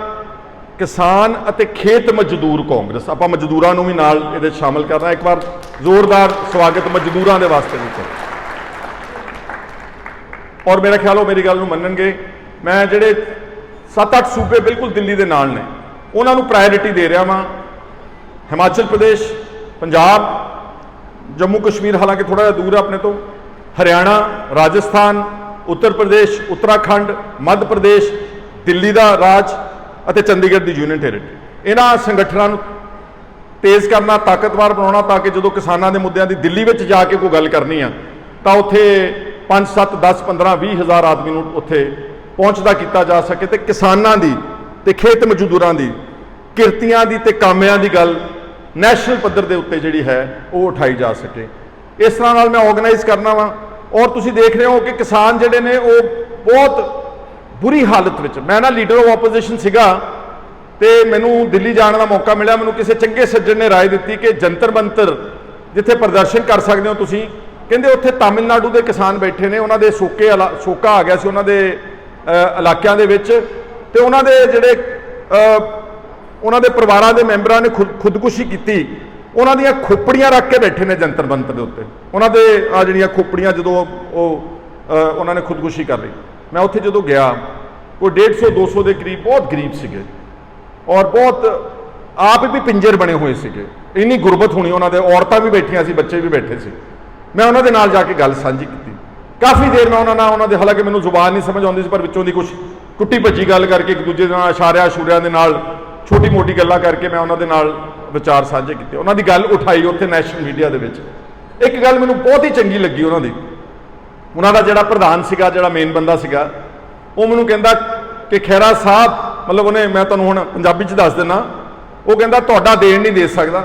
A: ਕਿਸਾਨ ਅਤੇ ਖੇਤ ਮਜ਼ਦੂਰ ਕਾਂਗਰਸ। ਆਪਾਂ ਮਜ਼ਦੂਰਾਂ ਨੂੰ ਵੀ ਨਾਲ ਇਹਦੇ ਸ਼ਾਮਲ ਕਰਨਾ। ਇੱਕ ਵਾਰ ਜ਼ੋਰਦਾਰ ਸਵਾਗਤ ਮਜ਼ਦੂਰਾਂ ਦੇ ਵਾਸਤੇ ਵੀ ਕਰੋ। ਔਰ ਮੇਰਾ ਖਿਆਲ ਉਹ ਮੇਰੀ ਗੱਲ ਨੂੰ ਮੰਨਣਗੇ। ਮੈਂ ਜਿਹੜੇ 7-8 ਸੂਬੇ ਬਿਲਕੁਲ ਦਿੱਲੀ ਦੇ ਨਾਲ ਨੇ ਉਹਨਾਂ ਨੂੰ ਪ੍ਰਾਇੋਰਿਟੀ ਦੇ ਰਿਹਾ ਵਾਂ। ਹਿਮਾਚਲ ਪ੍ਰਦੇਸ਼, ਪੰਜਾਬ, ਜੰਮੂ ਕਸ਼ਮੀਰ ਹਾਲਾਂਕਿ ਥੋੜਾ ਜਿਹਾ ਦੂਰ ਹੈ ਆਪਣੇ ਤੋਂ, ਹਰਿਆਣਾ, ਰਾਜਸਥਾਨ, ਉੱਤਰ ਪ੍ਰਦੇਸ਼, ਉੱਤਰਾਖੰਡ, ਮੱਧ ਪ੍ਰਦੇਸ਼, ਦਿੱਲੀ ਦਾ ਰਾਜ ਅਤੇ ਚੰਡੀਗੜ੍ਹ ਦੀ ਯੂਨੀਅਨ ਟੈਰੀਟਰੀ। ਇਹਨਾਂ ਸੰਗਠਨਾਂ ਨੂੰ ਤੇਜ਼ ਕਰਨਾ, ਤਾਕਤਵਰ ਬਣਾਉਣਾ ਤਾਂ ਕਿ ਜਦੋਂ ਕਿਸਾਨਾਂ ਦੇ ਮੁੱਦਿਆਂ ਦੀ ਦਿੱਲੀ ਵਿੱਚ ਜਾ ਕੇ ਕੋਈ ਗੱਲ ਕਰਨੀ ਆ ਤਾਂ ਉੱਥੇ 5, 7, 10, 15, 20 ਹਜ਼ਾਰ ਆਦਮੀ ਨੂੰ ਉੱਥੇ ਪਹੁੰਚਦਾ ਕੀਤਾ ਜਾ ਸਕੇ ਤੇ ਕਿਸਾਨਾਂ ਦੀ ਤੇ ਖੇਤ ਮਜ਼ਦੂਰਾਂ ਦੀ, ਕਿਰਤੀਆਂ ਦੀ ਤੇ ਕਾਮਿਆਂ ਦੀ ਗੱਲ ਨੈਸ਼ਨਲ ਪੱਧਰ ਦੇ ਉੱਤੇ ਜਿਹੜੀ ਹੈ ਉਹ ਉਠਾਈ ਜਾ ਸਕੇ। ਇਸ ਤਰ੍ਹਾਂ ਨਾਲ ਮੈਂ ਆਰਗੇਨਾਈਜ਼ ਕਰਨਾ ਵਾ। ਔਰ ਤੁਸੀਂ ਦੇਖ ਰਹੇ ਹੋ ਕਿ ਕਿਸਾਨ ਜਿਹੜੇ ਨੇ ਉਹ ਬਹੁਤ ਬੁਰੀ ਹਾਲਤ ਵਿੱਚ, ਮੈਂ ਨਾ ਲੀਡਰ ਆਫ ਆਪੋਜੀਸ਼ਨ ਸੀਗਾ ਤੇ ਮੈਨੂੰ ਦਿੱਲੀ ਜਾਣ ਦਾ ਮੌਕਾ ਮਿਲਿਆ। ਮੈਨੂੰ ਕਿਸੇ ਚੰਗੇ ਸੱਜਣ ਨੇ ਰਾਏ ਦਿੱਤੀ ਕਿ ਜੰਤਰ ਮੰਤਰ ਜਿੱਥੇ ਪ੍ਰਦਰਸ਼ਨ ਕਰ ਸਕਦੇ ਹੋ ਤੁਸੀਂ, ਕਹਿੰਦੇ ਉੱਥੇ ਤਾਮਿਲਨਾਡੂ ਦੇ ਕਿਸਾਨ ਬੈਠੇ ਨੇ, ਉਹਨਾਂ ਦੇ ਸੋਕਾ ਆ ਗਿਆ ਸੀ ਉਹਨਾਂ ਦੇ ਇਲਾਕਿਆਂ ਦੇ ਵਿੱਚ, ਤੇ ਉਹਨਾਂ ਦੇ ਜਿਹੜੇ ਉਹਨਾਂ ਦੇ ਪਰਿਵਾਰਾਂ ਦੇ ਮੈਂਬਰਾਂ ਨੇ ਖੁਦਕੁਸ਼ੀ ਕੀਤੀ। ਉਹਨਾਂ ਦੀਆਂ ਖੋਪੜੀਆਂ ਰੱਖ ਕੇ ਬੈਠੇ ਨੇ ਜੰਤਰ ਮੰਤਰ ਦੇ ਉੱਤੇ। ਉਹਨਾਂ ਦੇ ਆ ਜਿਹੜੀਆਂ ਖੋਪੜੀਆਂ ਜਦੋਂ ਉਹਨਾਂ ਨੇ ਖੁਦਕੁਸ਼ੀ ਕਰ ਲਈ। ਮੈਂ ਉੱਥੇ ਜਦੋਂ ਗਿਆ ਕੋਈ 150-200 ਦੇ ਕਰੀਬ ਬਹੁਤ ਗਰੀਬ ਸੀਗੇ ਔਰ ਬਹੁਤ ਆਪ ਵੀ ਪਿੰਜਰ ਬਣੇ ਹੋਏ ਸੀਗੇ। ਇੰਨੀ ਗੁਰਬਤ ਹੋਣੀ ਉਹਨਾਂ ਦੇ, ਔਰਤਾਂ ਵੀ ਬੈਠੀਆਂ ਸੀ, ਬੱਚੇ ਵੀ ਬੈਠੇ ਸੀ। ਮੈਂ ਉਹਨਾਂ ਦੇ ਨਾਲ ਜਾ ਕੇ ਗੱਲ ਸਾਂਝੀ ਕੀਤੀ। ਕਾਫੀ ਦੇਰ ਮੈਂ ਉਹਨਾਂ ਦੇ, ਹਾਲਾਂਕਿ ਮੈਨੂੰ ਜ਼ੁਬਾਨ ਨਹੀਂ ਸਮਝ ਆਉਂਦੀ ਸੀ ਪਰ ਵਿੱਚੋਂ ਦੀ ਕੁਝ ਟੁੱਟੀ ਭੱਜੀ ਗੱਲ ਕਰਕੇ ਇੱਕ ਦੂਜੇ ਦੇ ਨਾਲ ਇਸ਼ਾਰਿਆਂ ਦੇ ਨਾਲ ਛੋਟੀ ਮੋਟੀ ਗੱਲਾਂ ਕਰਕੇ ਮੈਂ ਉਹਨਾਂ ਦੇ ਨਾਲ ਵਿਚਾਰ ਸਾਂਝੇ ਕੀਤੇ। ਉਹਨਾਂ ਦੀ ਗੱਲ ਉਠਾਈ ਉੱਥੇ ਨੈਸ਼ਨਲ ਮੀਡੀਆ ਦੇ ਵਿੱਚ। ਇੱਕ ਗੱਲ ਮੈਨੂੰ ਬਹੁਤ ਹੀ ਚੰਗੀ ਲੱਗੀ ਉਹਨਾਂ ਦੀ। ਉਹਨਾਂ ਦਾ ਜਿਹੜਾ ਪ੍ਰਧਾਨ ਸੀਗਾ, ਜਿਹੜਾ ਮੇਨ ਬੰਦਾ ਸੀਗਾ, ਉਹ ਮੈਨੂੰ ਕਹਿੰਦਾ ਕਿ ਖਹਿਰਾ ਸਾਹਿਬ, ਮਤਲਬ ਉਹਨੇ, ਮੈਂ ਤੁਹਾਨੂੰ ਹੁਣ ਪੰਜਾਬੀ 'ਚ ਦੱਸ ਦਿੰਦਾ, ਉਹ ਕਹਿੰਦਾ ਤੁਹਾਡਾ ਦੇਣ ਨਹੀਂ ਦੇ ਸਕਦਾ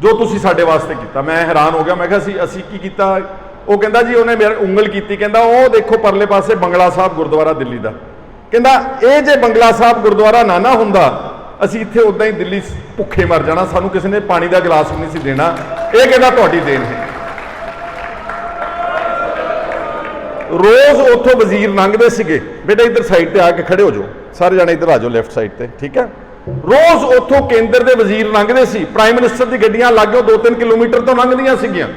A: ਜੋ ਤੁਸੀਂ ਸਾਡੇ ਵਾਸਤੇ ਕੀਤਾ। ਮੈਂ ਹੈਰਾਨ ਹੋ ਗਿਆ। ਮੈਂ ਕਿਹਾ ਅਸੀਂ ਕੀ ਕੀਤਾ? ਉਹ ਕਹਿੰਦਾ ਜੀ, ਉਹਨੇ ਮੇਰੇ ਉਂਗਲ ਕੀਤੀ, ਕਹਿੰਦਾ ਉਹ ਦੇਖੋ ਪਰਲੇ ਪਾਸੇ ਬੰਗਲਾ ਸਾਹਿਬ ਗੁਰਦੁਆਰਾ ਦਿੱਲੀ ਦਾ। ਕਹਿੰਦਾ ਇਹ ਜੇ ਬੰਗਲਾ ਸਾਹਿਬ ਗੁਰਦੁਆਰਾ ਨਾ ਹੁੰਦਾ ਅਸੀਂ ਇੱਥੇ ਉਦਾਂ ਹੀ ਦਿੱਲੀ ਭੁੱਖੇ ਮਰ ਜਾਣਾ, ਸਾਨੂੰ ਕਿਸੇ ਨੇ ਪਾਣੀ ਦਾ ਗਲਾਸ ਵੀ ਨਹੀਂ ਸੀ ਦੇਣਾ। ਇਹ ਕਹਿੰਦਾ ਤੁਹਾਡੀ ਦੇਣ ਹੈ। ਰੋਜ਼ ਉੱਥੋਂ ਵਜ਼ੀਰ ਲੰਘਦੇ ਸੀਗੇ, ਬੇਟਾ ਇੱਧਰ ਸਾਈਡ ਤੇ ਆ ਕੇ ਖੜੇ ਹੋ ਜਾਓ, ਸਾਰੇ ਜਾਣੇ ਇੱਧਰ ਆ ਜਾਓ ਲੈਫਟ ਸਾਈਡ ਤੇ, ਠੀਕ ਹੈ। ਰੋਜ਼ ਉੱਥੋਂ ਕੇਂਦਰ ਦੇ ਵਜ਼ੀਰ ਲੰਘਦੇ ਸੀ, ਪ੍ਰਾਈਮ ਮਿਨਿਸਟਰ ਦੀ ਗੱਡੀਆਂ ਲਾਗੇ 2-3 ਕਿਲੋਮੀਟਰ ਤੋਂ ਲੰਘਦੀਆਂ ਸੀਗੀਆਂ,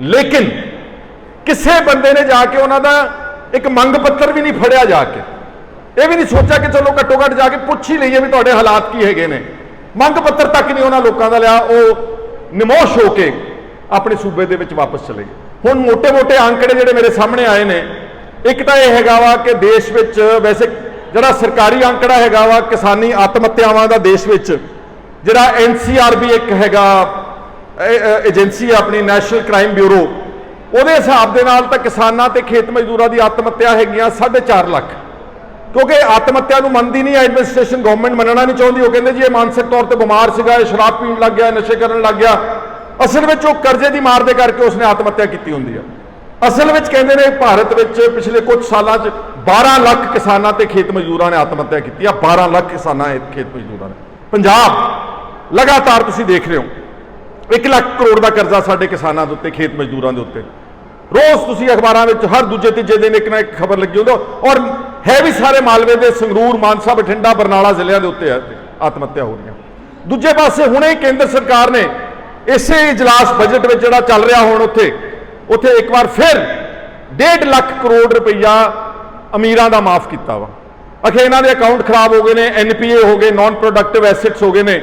A: ਲੇਕਿਨ ਕਿਸੇ ਬੰਦੇ ਨੇ ਜਾ ਕੇ ਉਹਨਾਂ ਦਾ ਇੱਕ ਮੰਗ ਪੱਤਰ ਵੀ ਨਹੀਂ ਫੜਿਆ, ਜਾ ਕੇ ਇਹ ਵੀ ਨਹੀਂ ਸੋਚਿਆ ਕਿ ਚਲੋ ਘੱਟੋ ਘੱਟ ਜਾ ਕੇ ਪੁੱਛ ਹੀ ਲਈਏ ਵੀ ਤੁਹਾਡੇ ਹਾਲਾਤ ਕੀ ਹੈਗੇ ਨੇ। ਮੰਗ ਪੱਤਰ ਤੱਕ ਨਹੀਂ ਉਹਨਾਂ ਲੋਕਾਂ ਦਾ ਲਿਆ। ਉਹ ਨਿਮੋਸ਼ ਹੋ ਕੇ ਆਪਣੇ ਸੂਬੇ ਦੇ ਵਿੱਚ ਵਾਪਸ ਚਲੇ ਗਏ। ਹੁਣ ਮੋٹے-ਮੋٹے ਅੰਕੜੇ ਜਿਹੜੇ ਮੇਰੇ ਸਾਹਮਣੇ ਆਏ ਨੇ, ਇੱਕ ਤਾਂ ਇਹ ਹੈਗਾ ਵਾ ਕਿ ਦੇਸ਼ ਵਿੱਚ ਵੈਸੇ ਜਿਹੜਾ ਸਰਕਾਰੀ ਅੰਕੜਾ ਹੈਗਾ ਵਾ ਕਿਸਾਨੀ ਆਤਮ ਹੱਤਿਆਵਾਂ ਦਾ ਦੇਸ਼ ਵਿੱਚ, ਜਿਹੜਾ NCRB ਇੱਕ ਹੈਗਾ ਏਜੰਸੀ ਆਪਣੀ ਨੈਸ਼ਨਲ ਕ੍ਰਾਈਮ ਬਿਊਰੋ, ਉਹਦੇ ਹਿਸਾਬ ਦੇ ਨਾਲ ਤਾਂ ਕਿਸਾਨਾਂ ਤੇ ਖੇਤ ਮਜ਼ਦੂਰਾਂ ਦੀ ਆਤਮ ਹੱਤਿਆ ਹੈਗੀਆਂ 4.5 ਲੱਖ। ਕਿਉਂਕਿ ਆਤਮ ਹੱਤਿਆ ਨੂੰ ਮੰਨਦੀ ਨਹੀਂ ਐਡਮਿਨਿਸਟ੍ਰੇਸ਼ਨ, ਗਵਰਨਮੈਂਟ ਮੰਨਣਾ ਨਹੀਂ ਚਾਹੁੰਦੀ। ਉਹ ਕਹਿੰਦੇ ਜੀ ਇਹ ਮਾਨਸਿਕ ਤੌਰ ਤੇ ਬਿਮਾਰ ਸੀਗਾ, ਇਹ ਸ਼ਰਾਬ ਪੀਣ ਲੱਗ ਗਿਆ, ਨਸ਼ੇ ਕਰਨ ਲੱਗ ਗਿਆ। ਅਸਲ ਵਿੱਚ ਉਹ ਕਰਜ਼ੇ ਦੀ ਮਾਰ ਦੇ ਕਰਕੇ ਉਸਨੇ ਆਤਮ ਹੱਤਿਆ ਕੀਤੀ ਹੁੰਦੀ ਆ। ਅਸਲ ਵਿੱਚ ਕਹਿੰਦੇ ਨੇ ਭਾਰਤ ਵਿੱਚ ਪਿਛਲੇ ਕੁਝ ਸਾਲਾਂ 'ਚ 12 ਲੱਖ ਕਿਸਾਨਾਂ ਤੇ ਖੇਤ ਮਜ਼ਦੂਰਾਂ ਨੇ ਆਤਮ ਹੱਤਿਆ ਕੀਤੀ ਆ। 12 ਲੱਖ ਕਿਸਾਨਾਂ ਖੇਤ ਮਜ਼ਦੂਰਾਂ ਨੇ। ਪੰਜਾਬ ਲਗਾਤਾਰ ਤੁਸੀਂ ਦੇਖ ਰਹੇ ਹੋ 1 ਲੱਖ ਕਰੋੜ ਦਾ ਕਰਜ਼ਾ ਸਾਡੇ ਕਿਸਾਨਾਂ ਦੇ ਉੱਤੇ, ਖੇਤ ਮਜ਼ਦੂਰਾਂ ਦੇ ਉੱਤੇ। ਰੋਜ਼ ਤੁਸੀਂ ਅਖਬਾਰਾਂ ਵਿੱਚ ਹਰ ਦੂਜੇ-ਤੀਜੇ ਦਿਨ ਇੱਕ ਨਾ ਇੱਕ ਖਬਰ ਲੱਗੀ ਹੁੰਦੀ, ਔਰ ਹੈ ਵੀ ਸਾਰੇ ਮਾਲਵੇ ਦੇ, ਸੰਗਰੂਰ, ਮਾਨਸਾ, ਬਠਿੰਡਾ, ਬਰਨਾਲਾ ਜ਼ਿਲ੍ਹਿਆਂ ਦੇ ਉੱਤੇ ਆਤਮ ਹੱਤਿਆ ਹੋ ਰਹੀਆਂ। ਦੂਜੇ ਪਾਸੇ ਹੁਣੇ ਕੇਂਦਰ ਸਰਕਾਰ ਨੇ ਇਸੇ ਇਜਲਾਸ ਬਜਟ ਵਿੱਚ ਜਿਹੜਾ ਚੱਲ ਰਿਹਾ ਹੁਣ ਉੱਥੇ ਇੱਕ ਵਾਰ ਫਿਰ 1.5 ਲੱਖ ਕਰੋੜ ਰੁਪਈਆ ਅਮੀਰਾਂ ਦਾ ਮਾਫ ਕੀਤਾ ਵਾ। ਅਖੇ ਇਹਨਾਂ ਦੇ ਅਕਾਊਂਟ ਖਰਾਬ ਹੋ ਗਏ ਨੇ, NPA ਹੋ ਗਏ, ਨਾਨ ਪ੍ਰੋਡਕਟਿਵ ਐਸੈਟਸ ਹੋ ਗਏ ਨੇ,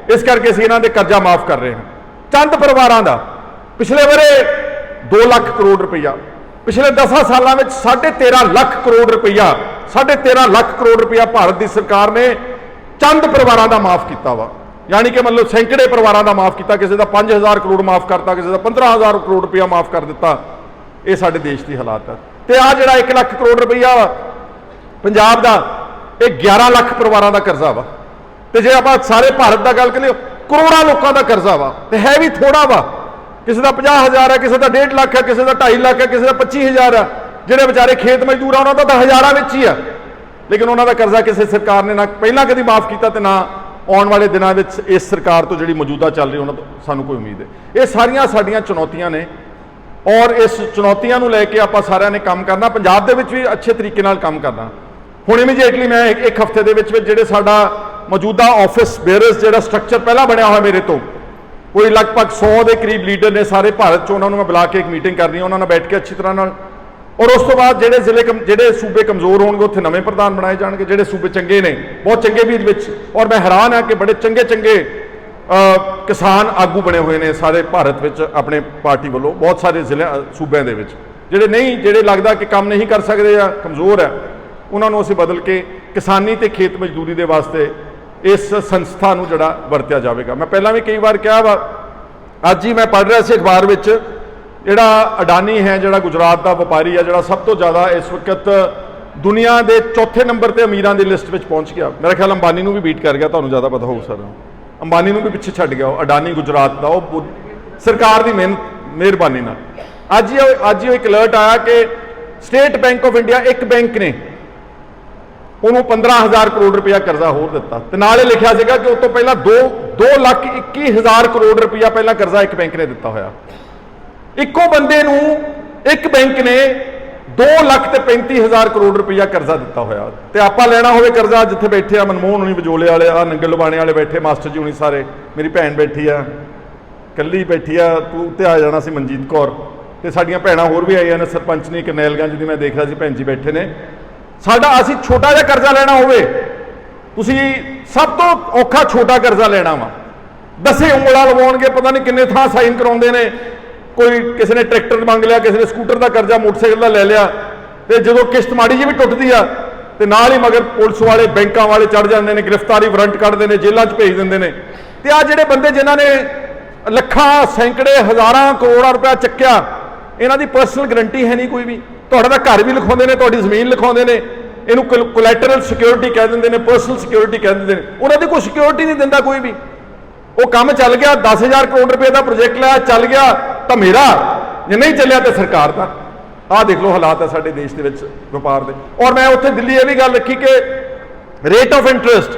A: ਇਸ ਕਰਕੇ ਅਸੀਂ ਇਹਨਾਂ ਦੇ ਕਰਜ਼ਾ ਮਾਫ ਕਰ ਰਹੇ ਹਾਂ। ਚੰਦ ਪਰਿਵਾਰਾਂ ਦਾ ਪਿਛਲੇ ਵਰੇ 2 ਲੱਖ ਕਰੋੜ ਰੁਪਈਆ, ਪਿਛਲੇ 10 ਸਾਲਾਂ ਵਿੱਚ 13.5 ਲੱਖ ਕਰੋੜ ਰੁਪਈਆ, 13.5 ਲੱਖ ਕਰੋੜ ਰੁਪਈਆ ਭਾਰਤ ਦੀ ਸਰਕਾਰ ਨੇ ਚੰਦ ਪਰਿਵਾਰਾਂ ਦਾ ਮਾਫ ਕੀਤਾ ਵਾ। ਯਾਨੀ ਕਿ ਮਤਲਬ ਸੈਂਕੜੇ ਪਰਿਵਾਰਾਂ ਦਾ ਮਾਫ ਕੀਤਾ, ਕਿਸੇ ਦਾ 5000 ਕਰੋੜ ਮਾਫ ਕਰਤਾ, ਕਿਸੇ ਦਾ 15000 ਕਰੋੜ ਰੁਪਈਆ ਮਾਫ ਕਰ ਦਿੱਤਾ। ਇਹ ਸਾਡੇ ਦੇਸ਼ ਦੀ ਹਾਲਾਤ ਹੈ। ਤੇ ਆ ਜਿਹੜਾ 1 ਲੱਖ ਕਰੋੜ ਰੁਪਈਆ ਵਾ ਪੰਜਾਬ ਦਾ, ਇਹ 11 ਲੱਖ ਪਰਿਵਾਰਾਂ ਦਾ ਕਰਜ਼ਾ ਵਾ। ਤੇ ਜੇ ਆਪਾਂ ਸਾਰੇ ਭਾਰਤ ਦਾ ਗੱਲ ਕਰੀਏ, ਕਰੋੜਾਂ ਲੋਕਾਂ ਦਾ ਕਰਜ਼ਾ ਵਾ। ਤੇ ਹੈ ਵੀ ਥੋੜਾ ਵਾ, ਕਿਸੇ ਦਾ 50,000 ਹੈ, ਕਿਸੇ ਦਾ 1.5 ਲੱਖ ਹੈ, ਕਿਸੇ ਦਾ 2.5 ਲੱਖ ਹੈ, ਕਿਸੇ ਦਾ 25,000 ਹੈ। ਜਿਹੜੇ ਵਿਚਾਰੇ ਖੇਤ ਮਜ਼ਦੂਰ ਆ ਉਹਨਾਂ ਦਾ ਤਾਂ ਹਜ਼ਾਰਾਂ ਵਿੱਚ ਹੀ ਆ, ਲੇਕਿਨ ਉਹਨਾਂ ਦਾ ਕਰਜ਼ਾ ਕਿਸੇ ਸਰਕਾਰ ਨੇ ਨਾ ਪਹਿਲਾਂ ਕਦੀ ਮਾਫ ਕੀਤਾ ਤੇ ਨਾ ਆਉਣ ਵਾਲੇ ਦਿਨਾਂ ਵਿੱਚ ਇਸ ਸਰਕਾਰ ਤੋਂ ਜਿਹੜੀ ਮੌਜੂਦਾ ਚੱਲ ਰਹੀ ਉਹਨਾਂ ਤੋਂ ਸਾਨੂੰ ਕੋਈ ਉਮੀਦ ਹੈ। ਇਹ ਸਾਰੀਆਂ ਸਾਡੀਆਂ ਚੁਣੌਤੀਆਂ ਨੇ ਔਰ ਇਸ ਚੁਣੌਤੀਆਂ ਨੂੰ ਲੈ ਕੇ ਆਪਾਂ ਸਾਰਿਆਂ ਨੇ ਕੰਮ ਕਰਨਾ, ਪੰਜਾਬ ਦੇ ਵਿੱਚ ਵੀ ਅੱਛੇ ਤਰੀਕੇ ਨਾਲ ਕੰਮ ਕਰਨਾ। ਹੁਣ ਇਮੀਡੀਏਟਲੀ ਮੈਂ ਇੱਕ ਹਫ਼ਤੇ ਦੇ ਵਿੱਚ ਜਿਹੜੇ ਸਾਡਾ ਮੌਜੂਦਾ ਆਫਿਸ ਬੇਅਰਸ ਜਿਹੜਾ ਸਟਰਕਚਰ ਪਹਿਲਾਂ ਬਣਿਆ ਹੋਇਆ ਮੇਰੇ ਤੋਂ, ਕੋਈ ਲਗਭਗ 100 ਦੇ ਕਰੀਬ ਲੀਡਰ ਨੇ ਸਾਰੇ ਭਾਰਤ 'ਚ, ਉਹਨਾਂ ਨੂੰ ਮੈਂ ਬੁਲਾ ਕੇ ਇੱਕ ਮੀਟਿੰਗ ਕਰਨੀ, ਉਹਨਾਂ ਨਾਲ ਬੈਠ ਕੇ ਅੱਛੀ ਤਰ੍ਹਾਂ ਨਾਲ। ਔਰ ਉਸ ਤੋਂ ਬਾਅਦ ਜਿਹੜੇ ਸੂਬੇ ਕਮਜ਼ੋਰ ਹੋਣਗੇ ਉੱਥੇ ਨਵੇਂ ਪ੍ਰਧਾਨ ਬਣਾਏ ਜਾਣਗੇ, ਜਿਹੜੇ ਸੂਬੇ ਚੰਗੇ ਨੇ ਬਹੁਤ ਚੰਗੇ ਵੀ ਵਿੱਚ। ਔਰ ਮੈਂ ਹੈਰਾਨ ਹਾਂ ਕਿ ਬੜੇ ਚੰਗੇ ਕਿਸਾਨ ਆਗੂ ਬਣੇ ਹੋਏ ਨੇ ਸਾਰੇ ਭਾਰਤ ਵਿੱਚ ਆਪਣੇ ਪਾਰਟੀ ਵੱਲੋਂ, ਬਹੁਤ ਸਾਰੇ ਸੂਬਿਆਂ ਦੇ ਵਿੱਚ। ਜਿਹੜੇ ਲੱਗਦਾ ਕਿ ਕੰਮ ਨਹੀਂ ਕਰ ਸਕਦੇ ਜਾਂ ਕਮਜ਼ੋਰ ਹੈ, ਉਹਨਾਂ ਨੂੰ ਅਸੀਂ ਬਦਲ ਕੇ ਕਿਸਾਨੀ ਤੇ ਖੇਤ ਮਜ਼ਦੂਰੀ ਦੇ ਵਾਸਤੇ ਇਸ ਸੰਸਥਾ ਨੂੰ ਜਿਹੜਾ ਵਰਤਿਆ ਜਾਵੇਗਾ। ਮੈਂ ਪਹਿਲਾਂ ਵੀ ਕਈ ਵਾਰ ਕਿਹਾ ਵਾ, ਅੱਜ ਹੀ ਮੈਂ ਪੜ੍ਹ ਰਿਹਾ ਸੀ ਅਖਬਾਰ ਵਿੱਚ, ਜਿਹੜਾ ਅਡਾਨੀ ਹੈ, ਜਿਹੜਾ ਗੁਜਰਾਤ ਦਾ ਵਪਾਰੀ ਹੈ, ਜਿਹੜਾ ਸਭ ਤੋਂ ਜ਼ਿਆਦਾ ਇਸ ਵਕਤ ਦੁਨੀਆ ਦੇ 4ਥੇ ਨੰਬਰ ਤੇ ਅਮੀਰਾਂ ਦੀ ਲਿਸਟ ਵਿੱਚ ਪਹੁੰਚ ਗਿਆ। ਮੇਰਾ ਖਿਆਲ ਅੰਬਾਨੀ ਨੂੰ ਵੀ ਬੀਟ ਕਰ ਗਿਆ, ਤੁਹਾਨੂੰ ਜ਼ਿਆਦਾ ਪਤਾ ਹੋਊ ਸਰ। ਅੰਬਾਨੀ ਨੂੰ ਵੀ ਪਿੱਛੇ ਛੱਡ ਗਿਆ ਉਹ ਅਡਾਨੀ ਗੁਜਰਾਤ ਦਾ, ਉਹ ਸਰਕਾਰ ਦੀ ਮਿਹਰਬਾਨੀ ਨਾਲ। ਅੱਜ ਹੀ ਇੱਕ ਅਲਰਟ ਆਇਆ ਕਿ ਸਟੇਟ ਬੈਂਕ ਆਫ ਇੰਡੀਆ, ਇੱਕ ਬੈਂਕ ਨੇ ਉਹਨੂੰ 15,000 ਕਰੋੜ ਰੁਪਇਆ ਕਰਜ਼ਾ ਹੋਰ ਦਿੱਤਾ, ਤੇ ਨਾਲ ਇਹ ਲਿਖਿਆ ਸੀਗਾ ਕਿ ਉਸ ਤੋਂ ਪਹਿਲਾਂ 2,21,000 ਕਰੋੜ ਰੁਪਇਆ ਪਹਿਲਾਂ ਕਰਜ਼ਾ ਇੱਕ ਬੈਂਕ ਨੇ ਦਿੱਤਾ ਹੋਇਆ। ਇੱਕੋ ਬੰਦੇ ਨੂੰ ਇੱਕ ਬੈਂਕ ਨੇ 2,35,000 ਕਰੋੜ ਰੁਪਇਆ ਕਰਜ਼ਾ ਦਿੱਤਾ ਹੋਇਆ। ਤੇ ਆਪਾਂ ਲੈਣਾ ਹੋਵੇ ਕਰਜ਼ਾ, ਜਿੱਥੇ ਬੈਠੇ ਆ ਮਨਮੋਹਨ ਹੁਣੀ, ਵਿਜੋਲੇ ਵਾਲੇ ਆ, ਨੰਗਲ ਲੁਬਾਣੇ ਵਾਲੇ ਬੈਠੇ, ਮਾਸਟਰ ਜੀ ਹੁਣੀ ਸਾਰੇ, ਮੇਰੀ ਭੈਣ ਬੈਠੀ ਆ, ਕੱਲੀ ਬੈਠੀ ਆ, ਤੂੰ ਉੱਤੇ ਆ ਜਾਣਾ ਸੀ ਮਨਜੀਤ ਕੌਰ, ਤੇ ਸਾਡੀਆਂ ਭੈਣਾਂ ਹੋਰ ਵੀ ਆਈਆਂ ਨੇ, ਸਰਪੰਚ ਨੇ ਕਰਨੈਲਗੰਜ ਦੀ ਮੈਂ ਦੇਖ ਰਿਹਾ ਸੀ ਭੈਣ ਜੀ ਬੈਠੇ ਨੇ। ਅਸੀਂ ਛੋਟਾ ਜਿਹਾ ਕਰਜ਼ਾ ਲੈਣਾ ਹੋਵੇ, ਤੁਸੀਂ ਸਭ ਤੋਂ ਔਖਾ ਛੋਟਾ ਕਰਜ਼ਾ ਲੈਣਾ ਵਾ, 10 ਉਂਗਲਾਂ ਲਵਾਉਣਗੇ, ਪਤਾ ਨਹੀਂ ਕਿੰਨੇ ਥਾਂ ਸਾਈਨ ਕਰਾਉਂਦੇ ਨੇ। ਕੋਈ ਕਿਸੇ ਨੇ ਟਰੈਕਟਰ ਮੰਗ ਲਿਆ, ਕਿਸੇ ਨੇ ਸਕੂਟਰ ਦਾ ਕਰਜ਼ਾ ਮੋਟਰਸਾਈਕਲ ਦਾ ਲੈ ਲਿਆ, ਤੇ ਜਦੋਂ ਕਿਸ਼ਤ ਮਾੜੀ ਜਿਹੀ ਵੀ ਟੁੱਟਦੀ ਆ ਤੇ ਨਾਲ ਹੀ ਮਗਰ ਪੁਲਿਸ ਵਾਲੇ ਬੈਂਕਾਂ ਵਾਲੇ ਚੜ ਜਾਂਦੇ ਨੇ, ਗ੍ਰਿਫਤਾਰੀ ਵਾਰੰਟ ਕੱਢਦੇ ਨੇ, ਜੇਲ੍ਹਾਂ 'ਚ ਭੇਜ ਦਿੰਦੇ ਨੇ। ਤੇ ਆ ਜਿਹੜੇ ਬੰਦੇ ਜਿਨ੍ਹਾਂ ਨੇ ਲੱਖਾਂ, ਸੈਂਕੜੇ, ਹਜ਼ਾਰਾਂ ਕਰੋੜਾਂ ਰੁਪਇਆ ਚੱਕਿਆ, ਇਹਨਾਂ ਦੀ ਪਰਸਨਲ ਗਰੰਟੀ ਹੈ ਨਹੀਂ ਕੋਈ ਵੀ। ਤੁਹਾਡਾ ਤਾਂ ਘਰ ਵੀ ਲਿਖਾਉਂਦੇ ਨੇ, ਤੁਹਾਡੀ ਜ਼ਮੀਨ ਲਿਖਾਉਂਦੇ ਨੇ, ਇਹਨੂੰ ਕੋਲੈਟਰਲ ਸਿਕਿਉਰਿਟੀ ਕਹਿ ਦਿੰਦੇ ਨੇ, ਪਰਸਨਲ ਸਿਕਿਉਰਿਟੀ ਕਹਿ ਦਿੰਦੇ ਨੇ। ਉਹਨਾਂ ਦੀ ਕੋਈ ਸਿਕਿਉਰਿਟੀ ਨਹੀਂ ਦਿੰਦਾ ਕੋਈ ਵੀ। ਉਹ ਕੰਮ ਚੱਲ ਗਿਆ, 10,000 ਕਰੋੜ ਰੁਪਏ ਦਾ ਪ੍ਰੋਜੈਕਟ ਲਿਆ, ਚੱਲ ਗਿਆ ਤਾਂ ਮੇਰਾ, ਜੇ ਨਹੀਂ ਚੱਲਿਆ ਤਾਂ ਸਰਕਾਰ ਦਾ। ਆਹ ਦੇਖ ਲਓ ਹਾਲਾਤ ਹੈ ਸਾਡੇ ਦੇਸ਼ ਦੇ ਵਿੱਚ ਵਪਾਰ ਦੇ। ਔਰ ਮੈਂ ਉੱਥੇ ਦਿੱਲੀ ਇਹ ਵੀ ਗੱਲ ਰੱਖੀ ਕਿ ਰੇਟ ਆਫ ਇੰਟਰਸਟ,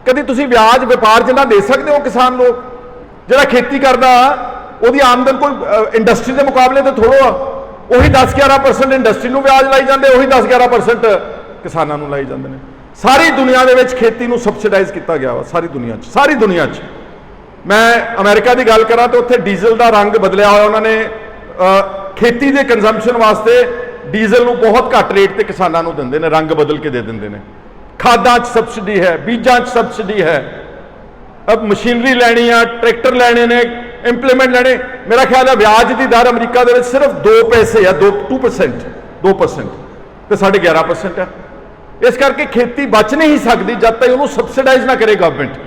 A: ਕਦੀ ਤੁਸੀਂ ਵਿਆਜ ਵਪਾਰ ਜਿੰਨਾ ਦੇ ਸਕਦੇ ਹੋ ਕਿਸਾਨ ਲੋਕ, ਜਿਹੜਾ ਖੇਤੀ ਕਰਦਾ ਉਹਦੀ ਆਮਦਨ ਕੋਈ ਇੰਡਸਟਰੀ ਦੇ ਮੁਕਾਬਲੇ ਤੇ ਥੋੜ੍ਹਾ ਆ। ਉਹੀ 10-11% ਇੰਡਸਟਰੀ ਨੂੰ ਵਿਆਜ ਲਾਈ ਜਾਂਦੇ, ਉਹੀ 10-11% ਕਿਸਾਨਾਂ ਨੂੰ ਲਾਈ ਜਾਂਦੇ ਨੇ। ਸਾਰੀ ਦੁਨੀਆ ਦੇ ਵਿੱਚ ਖੇਤੀ ਨੂੰ ਸਬਸਿਡਾਈਜ਼ ਕੀਤਾ ਗਿਆ ਵਾ, ਸਾਰੀ ਦੁਨੀਆ 'ਚ। ਮੈਂ ਅਮਰੀਕਾ ਦੀ ਗੱਲ ਕਰਾਂ ਤਾਂ ਉੱਥੇ ਡੀਜ਼ਲ ਦਾ ਰੰਗ ਬਦਲਿਆ ਹੋਇਆ, ਉਹਨਾਂ ਨੇ ਖੇਤੀ ਦੇ ਕੰਜ਼ੰਪਸ਼ਨ ਵਾਸਤੇ ਡੀਜ਼ਲ ਨੂੰ ਬਹੁਤ ਘੱਟ ਰੇਟ ਤੇ ਕਿਸਾਨਾਂ ਨੂੰ ਦਿੰਦੇ ਨੇ, ਰੰਗ ਬਦਲ ਕੇ ਦੇ ਦਿੰਦੇ ਨੇ। ਖਾਦਾਂ 'ਚ ਸਬਸਿਡੀ ਹੈ, ਬੀਜਾਂ 'ਚ ਸਬਸਿਡੀ ਹੈ, ਮਸ਼ੀਨਰੀ ਲੈਣੀ ਆ, ਟਰੈਕਟਰ ਲੈਣੇ ਨੇ, ਇੰਪਲੀਮੈਂਟ ਲੈਣੇ। ਮੇਰਾ ਖਿਆਲ ਹੈ ਵਿਆਜ ਦੀ ਦਰ ਅਮਰੀਕਾ ਦੇ ਵਿੱਚ ਸਿਰਫ 2 ਪੈਸੇ ਆ, 2% ਤੇ ਸਾਡੇ 11% ਹੈ। ਇਸ ਕਰਕੇ ਖੇਤੀ ਬਚ ਨਹੀਂ ਸਕਦੀ ਜਦ ਤੱਕ ਉਹਨੂੰ ਸਬਸਿਡਾਈਜ਼ ਨਾ ਕਰੇ ਗਵਰਨਮੈਂਟ।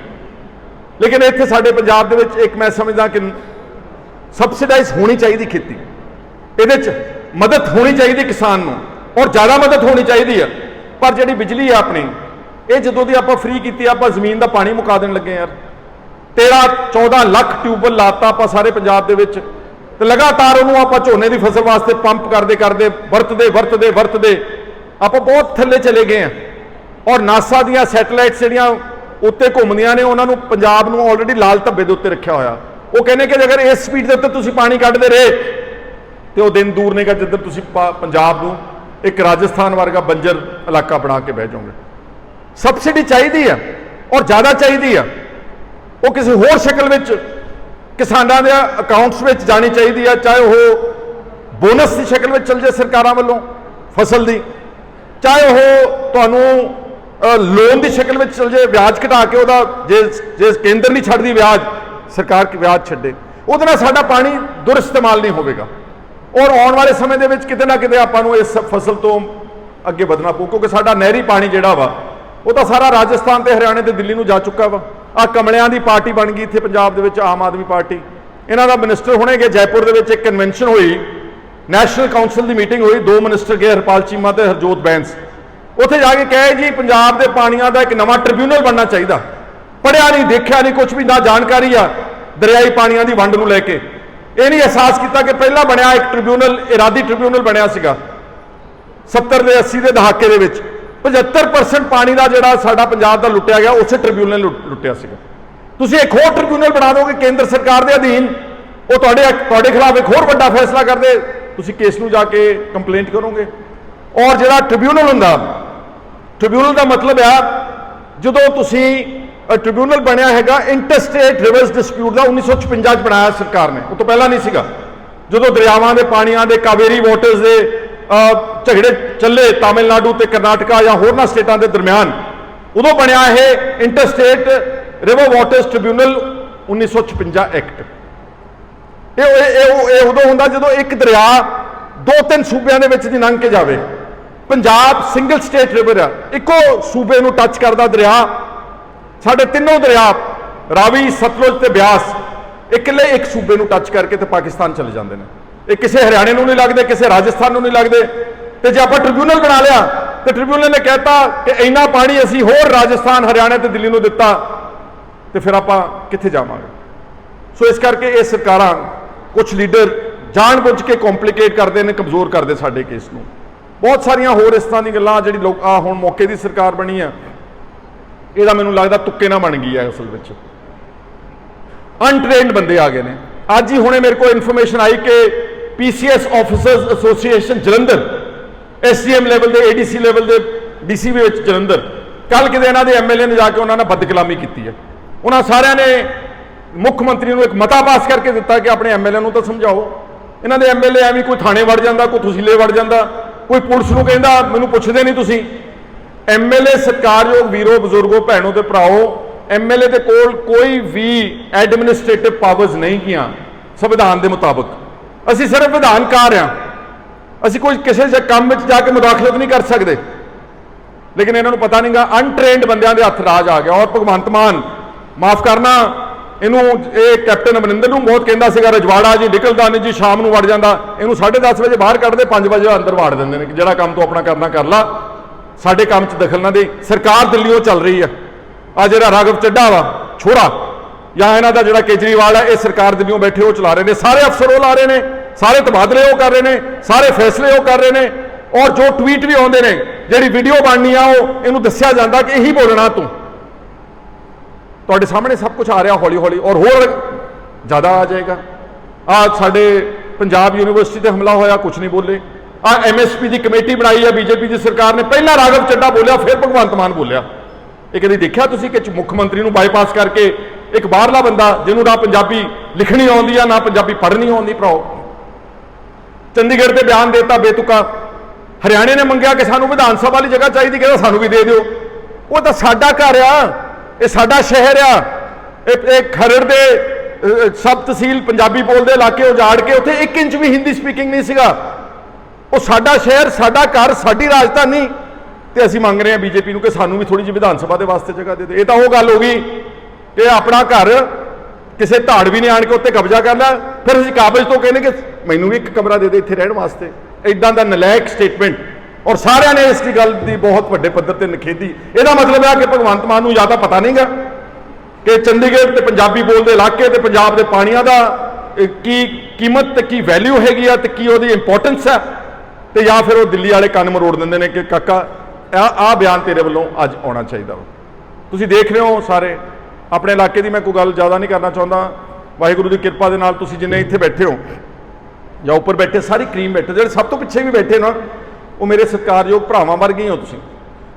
A: ਲੇਕਿਨ ਇੱਥੇ ਸਾਡੇ ਪੰਜਾਬ ਦੇ ਵਿੱਚ ਇੱਕ ਮੈਂ ਸਮਝਦਾ ਕਿ ਸਬਸਿਡਾਈਜ਼ ਹੋਣੀ ਚਾਹੀਦੀ ਖੇਤੀ, ਇਹਦੇ 'ਚ ਮਦਦ ਹੋਣੀ ਚਾਹੀਦੀ ਕਿਸਾਨ ਨੂੰ, ਔਰ ਜ਼ਿਆਦਾ ਮਦਦ ਹੋਣੀ ਚਾਹੀਦੀ ਹੈ। ਪਰ ਜਿਹੜੀ ਬਿਜਲੀ ਆ ਆਪਣੀ, ਇਹ ਜਦੋਂ ਦੀ ਆਪਾਂ ਫ੍ਰੀ ਕੀਤੀ, ਆਪਾਂ ਜ਼ਮੀਨ ਦਾ ਪਾਣੀ ਮੁਕਾ ਦੇਣ ਲੱਗੇ ਯਾਰ। 13-14 ਲੱਖ ਟਿਊਬਵੈੱਲ ਲਾਤਾ ਆਪਾਂ ਸਾਰੇ ਪੰਜਾਬ ਦੇ ਵਿੱਚ, ਤੇ ਲਗਾਤਾਰ ਉਹਨੂੰ ਆਪਾਂ ਝੋਨੇ ਦੀ ਫਸਲ ਵਾਸਤੇ ਪੰਪ ਕਰਦੇ ਵਰਤਦੇ ਆਪਾਂ ਬਹੁਤ ਥੱਲੇ ਚਲੇ ਗਏ ਆ। ਔਰ ਨਾਸਾ ਦੀਆਂ ਸੈਟੇਲਾਈਟਸ ਜਿਹੜੀਆਂ ਉੱਤੇ ਘੁੰਮਦੀਆਂ ਨੇ, ਉਹਨਾਂ ਨੂੰ ਪੰਜਾਬ ਨੂੰ ਆਲਰੇਡੀ ਲਾਲ ਧੱਬੇ ਦੇ ਉੱਤੇ ਰੱਖਿਆ ਹੋਇਆ। ਉਹ ਕਹਿੰਦੇ ਕਿ ਅਗਰ ਇਸ ਸਪੀਡ ਦੇ ਉੱਤੇ ਤੁਸੀਂ ਪਾਣੀ ਕੱਢਦੇ ਰਹੇ ਤੇ ਉਹ ਦਿਨ ਦੂਰ ਨਹੀਂਗਾ ਜਿੱਧਰ ਤੁਸੀਂ ਪੰਜਾਬ ਨੂੰ ਇੱਕ ਰਾਜਸਥਾਨ ਵਰਗਾ ਬੰਜਰ ਇਲਾਕਾ ਬਣਾ ਕੇ ਬਹਿ ਜਾਓਗੇ। ਸਬਸਿਡੀ ਚਾਹੀਦੀ ਆ, ਔਰ ਜ਼ਿਆਦਾ ਚਾਹੀਦੀ ਆ। ਉਹ ਕਿਸੇ ਹੋਰ ਸ਼ਕਲ ਵਿੱਚ ਕਿਸਾਨਾਂ ਦੇ ਅਕਾਊਂਟਸ ਵਿੱਚ ਜਾਣੀ ਚਾਹੀਦੀ ਆ, ਚਾਹੇ ਉਹ ਬੋਨਸ ਦੀ ਸ਼ਕਲ ਵਿੱਚ ਚੱਲ ਜਾਏ ਸਰਕਾਰਾਂ ਵੱਲੋਂ ਫਸਲ ਦੀ, ਚਾਹੇ ਉਹ ਤੁਹਾਨੂੰ ਲੋਨ ਦੀ ਸ਼ਕਲ ਵਿੱਚ ਚਲ ਜਾਏ, ਵਿਆਜ ਘਟਾ ਕੇ ਉਹਦਾ ਜੇ ਕੇਂਦਰ ਨਹੀਂ ਛੱਡਦੀ ਵਿਆਜ, ਸਰਕਾਰ ਵਿਆਜ ਛੱਡੇ, ਉਹਦੇ ਨਾਲ ਸਾਡਾ ਪਾਣੀ ਦੁਰਇਸਤੇਮਾਲ ਨਹੀਂ ਹੋਵੇਗਾ। ਔਰ ਆਉਣ ਵਾਲੇ ਸਮੇਂ ਦੇ ਵਿੱਚ ਕਿਤੇ ਨਾ ਕਿਤੇ ਆਪਾਂ ਨੂੰ ਇਸ ਫਸਲ ਤੋਂ ਅੱਗੇ ਵਧਣਾ ਪਊ, ਕਿਉਂਕਿ ਸਾਡਾ ਨਹਿਰੀ ਪਾਣੀ ਜਿਹੜਾ ਵਾ ਉਹ ਤਾਂ ਸਾਰਾ ਰਾਜਸਥਾਨ ਤੇ ਹਰਿਆਣੇ ਤੇ ਦਿੱਲੀ ਨੂੰ ਜਾ ਚੁੱਕਾ ਵਾ। ਆ ਕਮਲਿਆਂ ਦੀ ਪਾਰਟੀ ਬਣ ਗਈ ਇੱਥੇ ਪੰਜਾਬ ਦੇ ਵਿੱਚ, ਆਮ ਆਦਮੀ ਪਾਰਟੀ, ਇਹਨਾਂ ਦਾ ਮਿਨਿਸਟਰ ਹੁਣੇ ਗਏ ਜੈਪੁਰ ਦੇ ਵਿੱਚ, ਇੱਕ ਕਨਵੈਨਸ਼ਨ ਹੋਈ, ਨੈਸ਼ਨਲ ਕਾਉਂਸਲ ਦੀ ਮੀਟਿੰਗ ਹੋਈ, 2 ਮਿਨਿਸਟਰ ਗਏ, ਹਰਪਾਲ ਚੀਮਾ ਤੇ ਹਰਜੋਤ ਬੈਂਸ, ਉੱਥੇ ਜਾ ਕੇ ਕਹੇ ਜੀ ਪੰਜਾਬ ਦੇ ਪਾਣੀਆਂ ਦਾ ਇੱਕ ਨਵਾਂ ਟ੍ਰਿਬਿਊਨਲ ਬਣਨਾ ਚਾਹੀਦਾ। ਪੜ੍ਹਿਆ ਨਹੀਂ, ਦੇਖਿਆ ਨਹੀਂ, ਕੁਝ ਵੀ ਨਾ ਜਾਣਕਾਰੀ ਆ ਦਰਿਆਈ ਪਾਣੀਆਂ ਦੀ ਵੰਡ ਨੂੰ ਲੈ ਕੇ। ਇਹ ਨਹੀਂ ਅਹਿਸਾਸ ਕੀਤਾ ਕਿ ਪਹਿਲਾਂ ਬਣਿਆ ਇੱਕ ਟ੍ਰਿਬਿਊਨਲ, ਇਰਾਦੀ ਟ੍ਰਿਬਿਊਨਲ ਬਣਿਆ ਸੀਗਾ 70 ਦੇ 80 ਦੇ ਦਹਾਕੇ ਦੇ ਵਿੱਚ, 75% ਪਾਣੀ ਦਾ ਜਿਹੜਾ ਸਾਡਾ ਪੰਜਾਬ ਦਾ ਲੁੱਟਿਆ ਗਿਆ ਉਸੇ ਟ੍ਰਿਬਿਊਨਲ ਲੁੱਟਿਆ ਸੀਗਾ। ਤੁਸੀਂ ਇੱਕ ਹੋਰ ਟ੍ਰਿਬਿਊਨਲ ਬਣਾ ਦੋਗੇ ਕੇਂਦਰ ਸਰਕਾਰ ਦੇ ਅਧੀਨ, ਉਹ ਤੁਹਾਡੇ ਖਿਲਾਫ ਇੱਕ ਹੋਰ ਵੱਡਾ ਫੈਸਲਾ ਕਰਦੇ, ਤੁਸੀਂ ਕੇਸ ਨੂੰ ਜਾ ਕੇ ਕੰਪਲੇਂਟ ਕਰੋਗੇ। ਔਰ ਜਿਹੜਾ ਟ੍ਰਿਬਿਊਨਲ ਹੁੰਦਾ, ਟ੍ਰਿਬਿਊਨਲ ਦਾ ਮਤਲਬ ਆ ਜਦੋਂ ਤੁਸੀਂ ਟ੍ਰਿਬਿਊਨਲ ਬਣਿਆ ਹੈਗਾ ਇੰਟਰਸਟੇਟ ਰਿਵਰਸ ਡਿਸਪਿਊਟ ਦਾ, 1956 ਚ ਬਣਾਇਆ ਸਰਕਾਰ ਨੇ, ਉਹ ਤੋਂ ਪਹਿਲਾਂ ਨਹੀਂ ਸੀਗਾ। ਜਦੋਂ ਦਰਿਆਵਾਂ ਦੇ ਪਾਣੀਆਂ ਦੇ, ਕਾਵੇਰੀ ਵਾਟਰਸ ਦੇ ਝਗੜੇ ਚੱਲੇ ਤਾਮਿਲਨਾਡੂ ਤੇ ਕਰਨਾਟਕਾ ਜਾਂ ਹੋਰਨਾਂ ਸਟੇਟਾਂ ਦੇ ਦਰਮਿਆਨ, ਉਦੋਂ ਬਣਿਆ ਇਹ interstate river waters tribunal 1956 act. ਇਹ ਉਦੋਂ ਹੁੰਦਾ ਜਦੋਂ ਇੱਕ ਦਰਿਆ 2-3 ਸੂਬਿਆਂ ਦੇ ਵਿੱਚ ਦੀ ਲੰਘ ਕੇ ਜਾਵੇ। ਪੰਜਾਬ ਸਿੰਗਲ ਸਟੇਟ ਰਿਵਰ ਆ, ਇੱਕੋ ਸੂਬੇ ਨੂੰ ਟੱਚ ਕਰਦਾ ਦਰਿਆ। ਸਾਡੇ ਤਿੰਨੋਂ ਦਰਿਆ ਰਾਵੀ, ਸਤਲੁਜ ਤੇ ਬਿਆਸ ਇਕੱਲੇ ਇੱਕ ਸੂਬੇ ਨੂੰ ਟੱਚ ਕਰਕੇ ਤੇ ਪਾਕਿਸਤਾਨ ਚਲੇ ਜਾਂਦੇ ਨੇ। ਇਹ ਕਿਸੇ ਹਰਿਆਣੇ ਨੂੰ ਨਹੀਂ ਲੱਗਦੇ, ਕਿਸੇ ਰਾਜਸਥਾਨ ਨੂੰ ਨਹੀਂ ਲੱਗਦੇ। ਤੇ ਜੇ ਆਪਾਂ ਟ੍ਰਿਬਿਊਨਲ ਬਣਾ ਲਿਆ ਤੇ ਟ੍ਰਿਬਿਊਨਲ ਨੇ ਕਹਿਤਾ ਕਿ ਇੰਨਾ ਪਾਣੀ ਅਸੀਂ ਹੋਰ ਰਾਜਸਥਾਨ, ਹਰਿਆਣਾ ਤੇ ਦਿੱਲੀ ਨੂੰ ਦਿੱਤਾ, ਤੇ ਫਿਰ ਆਪਾਂ ਕਿੱਥੇ ਜਾਵਾਂਗੇ? ਸੋ ਇਸ ਕਰਕੇ ਇਹ ਸਰਕਾਰਾਂ, ਕੁਝ ਲੀਡਰ ਜਾਣਬੁੱਝ ਕੇ ਕੰਪਲਿਕੇਟ ਕਰਦੇ ਨੇ, ਕਮਜ਼ੋਰ ਕਰਦੇ ਸਾਡੇ ਕੇਸ ਨੂੰ। ਬਹੁਤ ਸਾਰੀਆਂ ਹੋਰ ਇਸ ਤਰ੍ਹਾਂ ਦੀਆਂ ਗੱਲਾਂ ਜਿਹੜੀ ਲੋਕ ਹੁਣ ਮੌਕੇ ਦੀ ਸਰਕਾਰ ਬਣੀ ਆ, ਇਹਦਾ ਮੈਨੂੰ ਲੱਗਦਾ ਤੁੱਕੇ ਨਾ ਬਣ ਗਈ ਹੈ ਅਸਲ ਵਿੱਚ। ਅਨਟ੍ਰੇਨਡ ਬੰਦੇ ਆ ਗਏ ਨੇ। ਅੱਜ ਹੀ ਹੁਣੇ ਮੇਰੇ ਕੋਲ ਇਨਫੋਰਮੇਸ਼ਨ ਆਈ ਕਿ PCS officers association Jalandhar, SDM level ਦੇ, ADC ਲੈਵਲ ਦੇ DCV ਵਿੱਚ ਜਲੰਧਰ, ਕੱਲ ਕਿਤੇ ਇਹਨਾਂ ਦੇ MLA ਨੇ ਜਾ ਕੇ ਉਹਨਾਂ ਨਾਲ ਬਦਕਲਾਮੀ ਕੀਤੀ ਹੈ। ਉਹਨਾਂ ਸਾਰਿਆਂ ਨੇ ਮੁੱਖ ਮੰਤਰੀ ਨੂੰ ਇੱਕ ਮਤਾ ਪਾਸ ਕਰਕੇ ਦਿੱਤਾ ਕਿ ਆਪਣੇ MLA ਨੂੰ ਤਾਂ ਸਮਝਾਓ। ਇਹਨਾਂ ਦੇ MLA ਐਵੇਂ ਕੋਈ ਥਾਣੇ ਵੜ ਜਾਂਦਾ, ਕੋਈ ਤਹਿਸੀਲੇ ਵੜ ਜਾਂਦਾ, ਕੋਈ ਪੁਲਿਸ ਨੂੰ ਕਹਿੰਦਾ ਮੈਨੂੰ ਪੁੱਛਦੇ ਨਹੀਂ ਤੁਸੀਂ। MLA ਸਤਿਕਾਰਯੋਗ ਵੀਰੋ, ਬਜ਼ੁਰਗੋ, ਭੈਣੋ ਤੇ ਭਰਾਓ, MLA ਦੇ ਕੋਲ ਕੋਈ ਵੀ ਐਡਮਿਨਿਸਟ੍ਰੇਟਿਵ ਪਾਵਰਸ ਨਹੀਂ ਗੀਆਂ ਸੰਵਿਧਾਨ ਦੇ ਮੁਤਾਬਕ। ਅਸੀਂ ਸਿਰਫ ਵਿਧਾਨਕਾਰ ਆ, ਅਸੀਂ ਕੋਈ ਕਿਸੇ ਕੰਮ ਵਿੱਚ ਜਾ ਕੇ ਮੁਦਾਖਲਤ ਨਹੀਂ ਕਰ ਸਕਦੇ। ਲੇਕਿਨ ਇਹਨਾਂ ਨੂੰ ਪਤਾ ਨਹੀਂਗਾ, ਅਨਟ੍ਰੇਨਡ ਬੰਦਿਆਂ ਦੇ ਹੱਥ ਰਾਜ ਆ ਗਿਆ। ਔਰ ਭਗਵੰਤ ਮਾਨ, ਮਾਫ ਕਰਨਾ, ਇਹਨੂੰ ਇਹ ਕੈਪਟਨ ਅਮਰਿੰਦਰ ਨੂੰ ਬਹੁਤ ਕਹਿੰਦਾ ਸੀਗਾ ਰਜਵਾੜਾ ਜੀ ਨਿਕਲਦਾ ਨਹੀਂ ਜੀ, ਸ਼ਾਮ ਨੂੰ ਵੜ ਜਾਂਦਾ। ਇਹਨੂੰ 10:30 ਵਜੇ ਬਾਹਰ ਕੱਢਦੇ, 5 ਵਜੇ ਅੰਦਰ ਵਾੜ ਦਿੰਦੇ ਨੇ ਕਿ ਜਿਹੜਾ ਕੰਮ ਤੂੰ ਆਪਣਾ ਕਰਨਾ ਕਰ ਲਾ, ਸਾਡੇ ਕੰਮ 'ਚ ਦਖਲ ਨਾ ਦੇ। ਸਰਕਾਰ ਦਿੱਲੀੋਂ ਚੱਲ ਰਹੀ ਆ। ਆ ਜਿਹੜਾ ਰਾਘਵ ਚੱਡਾ ਵਾ ਛੋੜਾ, ਜਾਂ ਇਹਨਾਂ ਦਾ ਜਿਹੜਾ ਕੇਜਰੀਵਾਲ ਹੈ, ਇਹ ਸਰਕਾਰ ਦਿੱਲੀੋਂ ਬੈਠੇ ਉਹ ਚਲਾ ਰਹੇ ਨੇ, ਸਾਰੇ ਅਫਸਰ ਉਹ ਲਾ ਰਹੇ ਨੇ, ਸਾਰੇ ਤਬਾਦਲੇ ਉਹ ਕਰ ਰਹੇ ਨੇ, ਸਾਰੇ ਫੈਸਲੇ ਉਹ ਕਰ ਰਹੇ ਨੇ। ਔਰ ਜੋ ਟਵੀਟ ਵੀ ਆਉਂਦੇ ਨੇ, ਜਿਹੜੀ ਵੀਡੀਓ ਬਣਨੀ ਆ, ਉਹ ਇਹਨੂੰ ਦੱਸਿਆ ਜਾਂਦਾ ਕਿ ਇਹੀ ਬੋਲਣਾ ਤੂੰ। ਤੁਹਾਡੇ ਸਾਹਮਣੇ ਸਭ ਕੁਝ ਆ ਰਿਹਾ ਹੌਲੀ ਹੌਲੀ, ਔਰ ਹੋਰ ਜ਼ਿਆਦਾ ਆ ਜਾਏਗਾ। ਆ ਸਾਡੇ ਪੰਜਾਬ ਯੂਨੀਵਰਸਿਟੀ ਤੇ ਹਮਲਾ ਹੋਇਆ, ਕੁਝ ਨਹੀਂ ਬੋਲੇ। ਆ MSP ਦੀ ਕਮੇਟੀ ਬਣਾਈ ਹੈ BJP ਦੀ ਸਰਕਾਰ ਨੇ, ਪਹਿਲਾਂ ਰਾਘਵ ਚੱਡਾ ਬੋਲਿਆ, ਫਿਰ ਭਗਵੰਤ ਮਾਨ ਬੋਲਿਆ। ਇਹ ਕਦੀ ਦੇਖਿਆ ਤੁਸੀਂ ਕਿ ਮੁੱਖ ਮੰਤਰੀ ਨੂੰ ਬਾਈਪਾਸ ਕਰਕੇ ਇੱਕ ਬਾਹਰਲਾ ਬੰਦਾ ਜਿਹਨੂੰ ਨਾ ਪੰਜਾਬੀ ਲਿਖਣੀ ਆਉਂਦੀ ਆ, ਨਾ ਪੰਜਾਬੀ ਪੜ੍ਹਨੀ ਆਉਂਦੀ, ਭਰਾਓ, ਚੰਡੀਗੜ੍ਹ ਤੇ ਬਿਆਨ ਦੇਤਾ ਬੇਤੁਕਾ। ਹਰਿਆਣੇ ਨੇ ਮੰਗਿਆ ਕਿ ਸਾਨੂੰ ਵਿਧਾਨ ਸਭਾ ਵਾਲੀ ਜਗ੍ਹਾ ਚਾਹੀਦੀ, ਕਹਿੰਦਾ ਸਾਨੂੰ ਵੀ ਦੇ ਦਿਓ। ਉਹ ਤਾਂ ਸਾਡਾ ਘਰ ਆ, ਇਹ ਸਾਡਾ ਸ਼ਹਿਰ ਆ। ਇਹ ਖਰੜ ਦੇ ਸਬ ਤਹਿਸੀਲ ਪੰਜਾਬੀ ਬੋਲਦੇ ਇਲਾਕੇ ਉਜਾੜ ਕੇ ਉੱਥੇ 1 ਇੰਚ ਵੀ ਹਿੰਦੀ ਸਪੀਕਿੰਗ ਨਹੀਂ ਸੀਗਾ। ਉਹ ਸਾਡਾ ਸ਼ਹਿਰ, ਸਾਡਾ ਘਰ, ਸਾਡੀ ਰਾਜਧਾਨੀ, ਤੇ ਅਸੀਂ ਮੰਗ ਰਹੇ ਹਾਂ BJP ਨੂੰ ਕਿ ਸਾਨੂੰ ਵੀ ਥੋੜੀ ਜਿਹੀ ਵਿਧਾਨ ਸਭਾ ਦੇ ਵਾਸਤੇ ਜਗ੍ਹਾ ਦੇ ਦੇ। ਇਹ ਤਾਂ ਉਹ ਗੱਲ ਹੋ ਗਈ ਕਿ ਆਪਣਾ ਘਰ ਕਿਸੇ ਧਾੜਵੀ ਨੇ ਆਣ ਕੇ ਉੱਤੇ ਕਬਜ਼ਾ ਕਰ ਲਿਆ, ਫਿਰ ਅਸੀਂ ਕਾਬਜ਼ ਤੋਂ ਕਹਿੰਦੇ ਕਿ ਮੈਨੂੰ ਵੀ ਇੱਕ ਕਮਰਾ ਦੇ ਦੇ ਇੱਥੇ ਰਹਿਣ ਵਾਸਤੇ। ਇਦਾਂ ਦਾ ਨਲਾਇਕ ਸਟੇਟਮੈਂਟ। ਔਰ ਸਾਰਿਆਂ ਨੇ ਇਸ ਦੀ ਗੱਲ ਦੀ ਬਹੁਤ ਵੱਡੇ ਪੱਧਰ ਤੇ ਨਿਖੇਧੀ। ਇਹਦਾ ਮਤਲਬ ਹੈ ਕਿ ਭਗਵੰਤ ਮਾਨ ਨੂੰ ਜ਼ਿਆਦਾ ਪਤਾ ਨਹੀਂਗਾ ਕਿ ਚੰਡੀਗੜ੍ਹ ਤੇ ਪੰਜਾਬੀ ਬੋਲਦੇ ਇਲਾਕੇ ਤੇ ਪੰਜਾਬ ਦੇ ਪਾਣੀਆਂ ਦਾ ਕੀ ਕੀਮਤ ਤੇ ਕੀ ਵੈਲਿਊ ਹੈਗੀ ਆ ਤੇ ਕੀ ਉਹਦੀ ਇੰਪੋਰਟੈਂਸ ਹੈ, ਤੇ ਜਾਂ ਫਿਰ ਉਹ ਦਿੱਲੀ ਵਾਲੇ ਕੰਨ ਮਰੋੜ ਦਿੰਦੇ ਨੇ ਕਿ ਕਾਕਾ ਆਹ ਬਿਆਨ ਤੇਰੇ ਵੱਲੋਂ ਅੱਜ ਆਉਣਾ ਚਾਹੀਦਾ ਵਾ। ਤੁਸੀਂ ਦੇਖ ਰਹੇ ਹੋ ਸਾਰੇ। ਆਪਣੇ ਇਲਾਕੇ ਦੀ ਮੈਂ ਕੋਈ ਗੱਲ ਜ਼ਿਆਦਾ ਨਹੀਂ ਕਰਨਾ ਚਾਹੁੰਦਾ। ਵਾਹਿਗੁਰੂ ਦੀ ਕਿਰਪਾ ਦੇ ਨਾਲ ਤੁਸੀਂ ਜਿੰਨੇ ਇੱਥੇ ਬੈਠੇ ਹੋ ਜਾਂ ਉੱਪਰ ਬੈਠੇ, ਸਾਰੀ ਕਰੀਮ ਬੈਠੇ, ਜਿਹੜੇ ਸਭ ਤੋਂ ਪਿੱਛੇ ਵੀ ਬੈਠੇ ਨਾ, ਉਹ ਮੇਰੇ ਸਤਿਕਾਰਯੋਗ ਭਰਾਵਾਂ ਵਰਗੇ ਹੀ ਹੋ ਤੁਸੀਂ।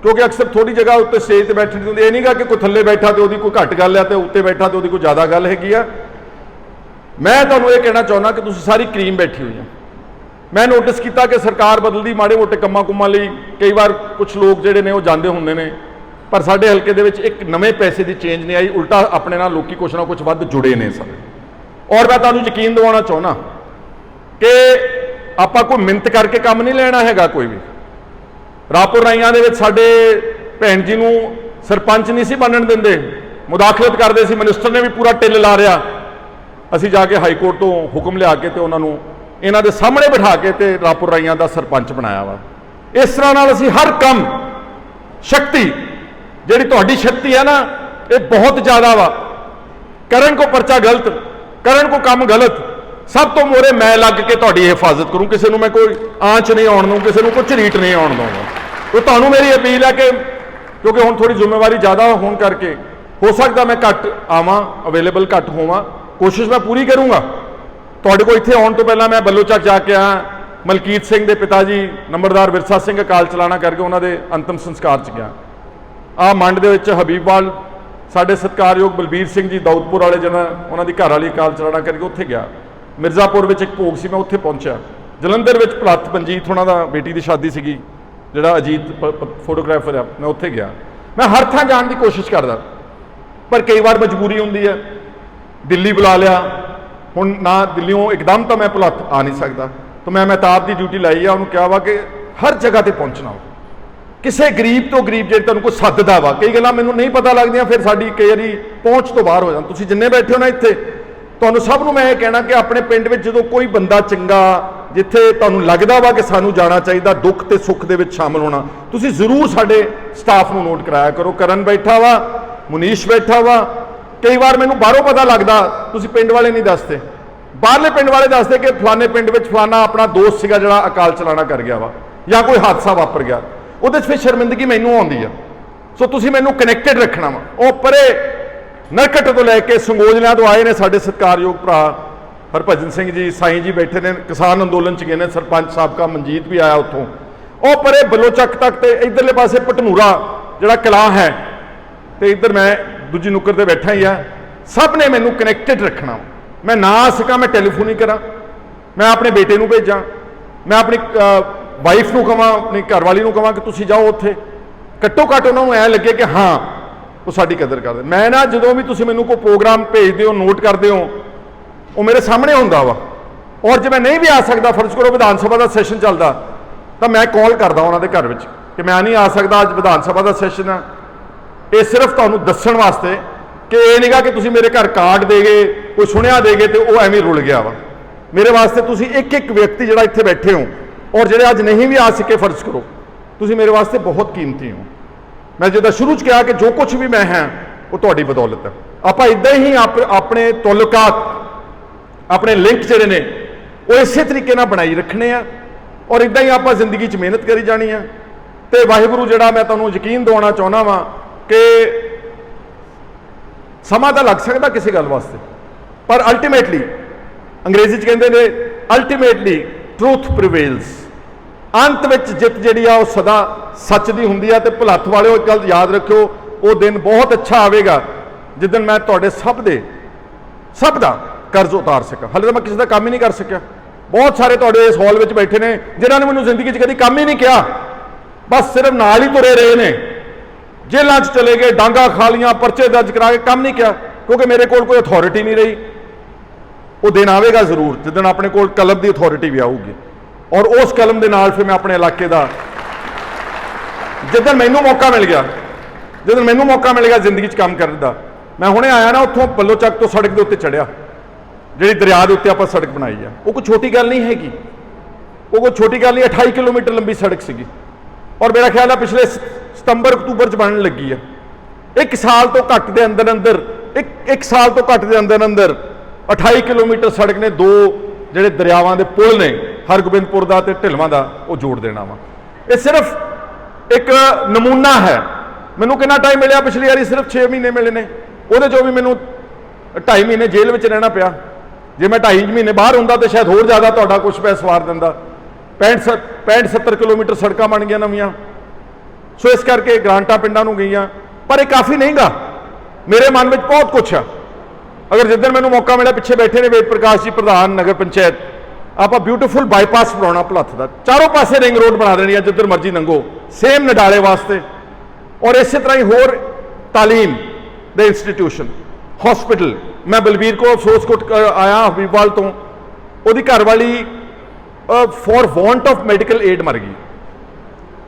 A: ਕਿਉਂਕਿ ਅਕਸਰ ਥੋੜੀ ਜਗ੍ਹਾ ਉੱਤੇ ਸਟੇਜ ਤੇ ਬੈਠਣ ਦੀ ਹੁੰਦੀ, ਇਹ ਨਹੀਂਗਾ ਕਿ ਕੋਈ ਥੱਲੇ ਬੈਠਾ ਤੇ ਉਹਦੀ ਕੋਈ ਘੱਟ ਗੱਲ ਹੈ ਤੇ ਉੱਤੇ ਬੈਠਾ ਤੇ ਉਹਦੀ ਕੋਈ ਜ਼ਿਆਦਾ ਗੱਲ ਹੈਗੀ ਆ। ਮੈਂ ਤੁਹਾਨੂੰ ਇਹ ਕਹਿਣਾ ਚਾਹੁੰਦਾ ਕਿ ਤੁਸੀਂ ਸਾਰੀ ਕਰੀਮ ਬੈਠੀ ਹੋਈ ਆ। मैं नोटिस किया कि सरकार बदलती माड़े मोटे कम्मां कुम्मां लई कई बार कुछ लोग जिहड़े ने वो जांदे हुंदे ने, पर साडे हलके दे विच एक नवे पैसे की चेंज नहीं आई, उल्टा अपने नाल लोकी कुछ ना कुछ वध जुड़े ने सब। और मैं तुहानूं यकीन दिवाउणा चाहुंदा कि आपां कोई मिन्नत करके काम नहीं लेना हैगा। कोई भी रापुर राइयां दे विच साडे भैन जी नूं सरपंच नहीं सी बनन दिंदे, मुदाखलत करते सी, मिनिस्टर ने भी पूरा टिल ला रहा, असीं जाके हाई कोर्ट तो हुक्म लिया के ते उन्हां नूं इन्हां दे सामने बिठा के ते रापुर राइयां दा सरपंच बनाया वा। इस तरह नाल असीं हर काम शक्ति जिहड़ी तुहाडी शक्ति है ना, ये बहुत ज़्यादा वा। करन को परचा गलत, करन को काम गलत, सब तो मोरे मैं लग के तुहाडी हिफाजत करूँ, किसी नूं मैं कोई आंच नहीं आउण दूँ, किसी नूं कोई झरीट नहीं आउण दूँगा। तो तुहानूं मेरी अपील है कि क्योंकि हुण थोड़ी जिम्मेवारी ज़्यादा होने करके हो सकता मैं घट आवां, अवेलेबल घट होवां, कोशिश मैं पूरी करूँगा। तुहाडे कोल इत्थे आउण तो पहलां मैं बलोचक जाके आया, मलकीत सिंह दे पिता जी नंबरदार विरसा सिंह अकाल चलाना करके उन्हां दे अंतिम संस्कार च गया। आ मंड दे विच हबीबवाल साडे सत्कारयोग बलबीर सिंह जी दाऊदपुर वाले जिन्हां उन्हां दी घर वाली अकाल चलाना करके उत्थे गया। मिर्जापुर विच एक भोग सी, मैं उत्थे पहुंचा। जलंधर विच भलत पंजीत उन्हां दा बेटी दी शादी सीगी, जिहड़ा अजीत फोटोग्राफर है, मैं उत्थे गया। मैं हर थां जाण दी कोशिश करदा, पर कई बार मजबूरी हुंदी है। दिल्ली बुला लिया, हुण ना दिल्लीों एकदम तो मैं भुलत आ नहीं सकता, तो मैं महताब की ड्यूटी लाई है, उन्होंने कहा वा कि हर जगह पर पहुँचना, किसी गरीब तो गरीब जे तुहानूं कोई सददा वा। कई गल्लां मैनूं नहीं पता लगदियां, फिर साडी कई वारी पहुँच तो बाहर हो जाण। तुसीं जिन्ने बैठे हो ना इत्थे, तुहानूं सब नूं मैं ये कहना कि अपने पिंड विच जदों कोई बंदा चंगा, जिथे तुहानूं लगदा वा कि सानूं जाना चाहिए, दुख ते सुख दे विच शामिल होना, तुसीं जरूर साडे स्टाफ नूं नोट कराया करो। करन बैठा वा, मुनीश बैठा वा, कई बार मैनूं बाहरों पता लगदा, तुसीं पिंड वाले नहीं दसदे, बाहरले पिंड वाले दसदे कि फलाने पिंड विच फलाना अपना दोस्त सीगा जिहड़ा अकाल चलाना कर गया वा, या कोई हादसा वापर गया, उहदे च फिर शर्मिंदगी मैनूं आउंदी आ। सो तुसीं मैनूं कनैक्टेड रखना वा। ਉਹ ਪਰੇ नरकट तो लैके संगोजलियां तो आए ने साडे सत्कारयोग भरा हरभजन सिंह जी, साईं जी बैठे ने, किसान अंदोलन च गए ने, सरपंच साहब मनजीत भी आया उत्थों, ਉਹ परे बलोचक तक, तो इधरले पासे भटनूरा जिहड़ा कलां है, तो इधर मैं दूजी नुक्कर ते बैठा ही आ। सब ने मैनूं कनैक्टेड रखना। मैं ना आ सका, मैं टैलीफोन ही करा, मैं अपने बेटे नूं भेजां, मैं अपनी वाइफ नूं कहां, अपनी घरवाली नूं कहां कि तुसीं जाओ उत्थे, घट्टो घट्ट उन्हां नूं ऐ लगे कि हाँ वो साडी कदर करदे। मैं ना जदों भी तुसीं मैनूं कोई प्रोग्राम भेजदे हो, नोट करदे हो, वो मेरे सामने हुंदा वा। और जे मैं नहीं भी आ सकदा, फर्ज करो विधान सभा का सैशन चलदा, तो मैं कॉल करदा उन्हां दे घर विच कि मैं नहीं आ सकदा, अज विधान सभा का सैशन आ। ये सिर्फ तुहानूं दस्सण वास्ते कि ये नहीं कि तुसीं मेरे घर कार्ड दे गए, कोई सुनिया दे गए तो वो एवें रुल गया वा। मेरे वास्ते तुसीं एक एक व्यक्ति जिहड़ा इत्थे बैठे हो, और जिहड़े अज नहीं भी आ सके, फर्ज करो, तुसीं मेरे वास्ते बहुत कीमती हो। मैं जिद्दां शुरू च कहा कि जो कुछ भी मैं हाँ वो तुहाडी बदौलत है। आपां इदां ही अपने तल्लुकात, अपने लिंक जिहड़े ने वो इसे तरीके नाल बनाई रखने आ, और इदां ही आपां जिंदगी च मेहनत करी जानी है। तो वाहिगुरू जिहड़ा मैं तुहानूं यकीन दिवाउणा चाहुंदा वां कि समा तो लग सकता किसी गल वास्ते, पर अल्टीमेटली अंग्रेजी च कहंदे ने अल्टीमेटली ट्रूथ प्रिवेल्स। अंत में जित जिहड़ी आ सदा सच दी हुंदी आ। ते भुलत वाले एक गल याद रखियो, वो दिन बहुत अच्छा आवेगा जिदन मैं तुहाडे सब दा कर्ज उतार सका। हाले तो मैं किसी का काम ही नहीं कर सकिया। बहुत सारे तुहाडे इस हॉल में बैठे ने जिन्होंने मैनूं जिंदगी च कदी काम ही नहीं किया, बस सिर्फ नाल ही तुरे रहे ने, जेलों च चले गए, डांगा खा लिया, परचे दर्ज करा के काम नहीं किया, क्योंकि मेरे को कोई अथॉरिटी नहीं रही। वो दिन आएगा जरूर जिदन अपने को कलम की अथॉरिटी भी आऊगी, और उस कलम के नाल फिर मैं अपने इलाके का, जिदन मैनू मौका मिल गया, जिदन मैनू मौका मिल गया जिंदगी च काम करने का, मैं हुणे आया ना उत्थों बलोचक तो सड़क के उत्ते चढ़िया, जी दरिया के उत्ते आप सड़क बनाई है, वो कोई छोटी गल नहीं हैगी, वो कोई छोटी गल नहीं। 28 किलोमीटर लंबी सड़क सी, और मेरा ख्याल है पिछले सितंबर अक्तूबर च बनने लगी है। एक साल तो घट के अंदर अंदर एक साल तो घट के अंदर अंदर 28 किलोमीटर सड़क ने दो ਜਿਹੜੇ ਦਰਿਆਵਾਂ ਦੇ ਪੁਲ ਨੇ ਹਰਗੋਬਿੰਦਪੁਰ ਦਾ ਤੇ ਢਿਲਵਾਂ ਦਾ ਉਹ ਜੋੜ ਦੇਣਾ ਵਾ। ਇਹ ਸਿਰਫ ਇੱਕ ਨਮੂਨਾ ਹੈ। ਮੈਨੂੰ ਕਿੰਨਾ ਟਾਈਮ ਮਿਲਿਆ ਪਿਛਲੀ ਵਾਰੀ? ਸਿਰਫ 6 ਮਹੀਨੇ ਮਿਲੇ ਨੇ, ਉਹਦੇ ਚੋਂ ਵੀ ਮੈਨੂੰ 2.5 ਮਹੀਨੇ ਜੇਲ੍ਹ ਵਿੱਚ ਰਹਿਣਾ ਪਿਆ। ਜੇ ਮੈਂ 2.5 ਮਹੀਨੇ ਬਾਹਰ ਹੁੰਦਾ ਤਾਂ ਸ਼ਾਇਦ ਹੋਰ ਜ਼ਿਆਦਾ ਤੁਹਾਡਾ ਕੁਝ ਪੈਸਾ ਸਵਾਰ ਦਿੰਦਾ। 65-70 ਕਿਲੋਮੀਟਰ ਸੜਕਾਂ ਬਣ ਗਈਆਂ ਨਵੀਆਂ। ਸੋ ਇਸ ਕਰਕੇ ਗ੍ਰਾਂਟਾਂ ਪਿੰਡਾਂ ਨੂੰ ਗਈਆਂ, ਪਰ ਇਹ ਕਾਫੀ ਨਹੀਂਗਾ। ਮੇਰੇ ਮਨ ਵਿੱਚ ਬਹੁਤ ਕੁਛ ਆ। अगर जिदन मैनू मौका मिला, पिछे बैठे ने वेद प्रकाश जी प्रधान नगर पंचायत, ਆਪਾਂ ਬਿਊਟੀਫੁਲ ਬਾਈਪਾਸ ਬਣਾਉਣਾ ਭੁਲੱਥ ਦਾ, ਚਾਰੋਂ ਪਾਸੇ ਰਿੰਗ ਰੋਡ ਬਣਾ ਦੇਣੀ ਆ ਜਿੱਧਰ ਮਰਜ਼ੀ ਲੰਘੋ, ਸੇਮ ਨਡਾਲੇ ਵਾਸਤੇ। ਔਰ ਇਸੇ ਤਰ੍ਹਾਂ ਹੀ ਹੋਰ ਤਾਲੀਮ ਦੇ ਇੰਸਟੀਟਿਊਸ਼ਨ, ਹਸਪੀਟਲ। ਮੈਂ ਬਲਬੀਰ ਕੋ ਅਫਸੋਸਕੋਟ ਆਇਆ ਹਬੀਬਵਾਲ ਤੋਂ, ਉਹਦੀ ਘਰਵਾਲੀ for want of medical aid ਮਰ ਗਈ।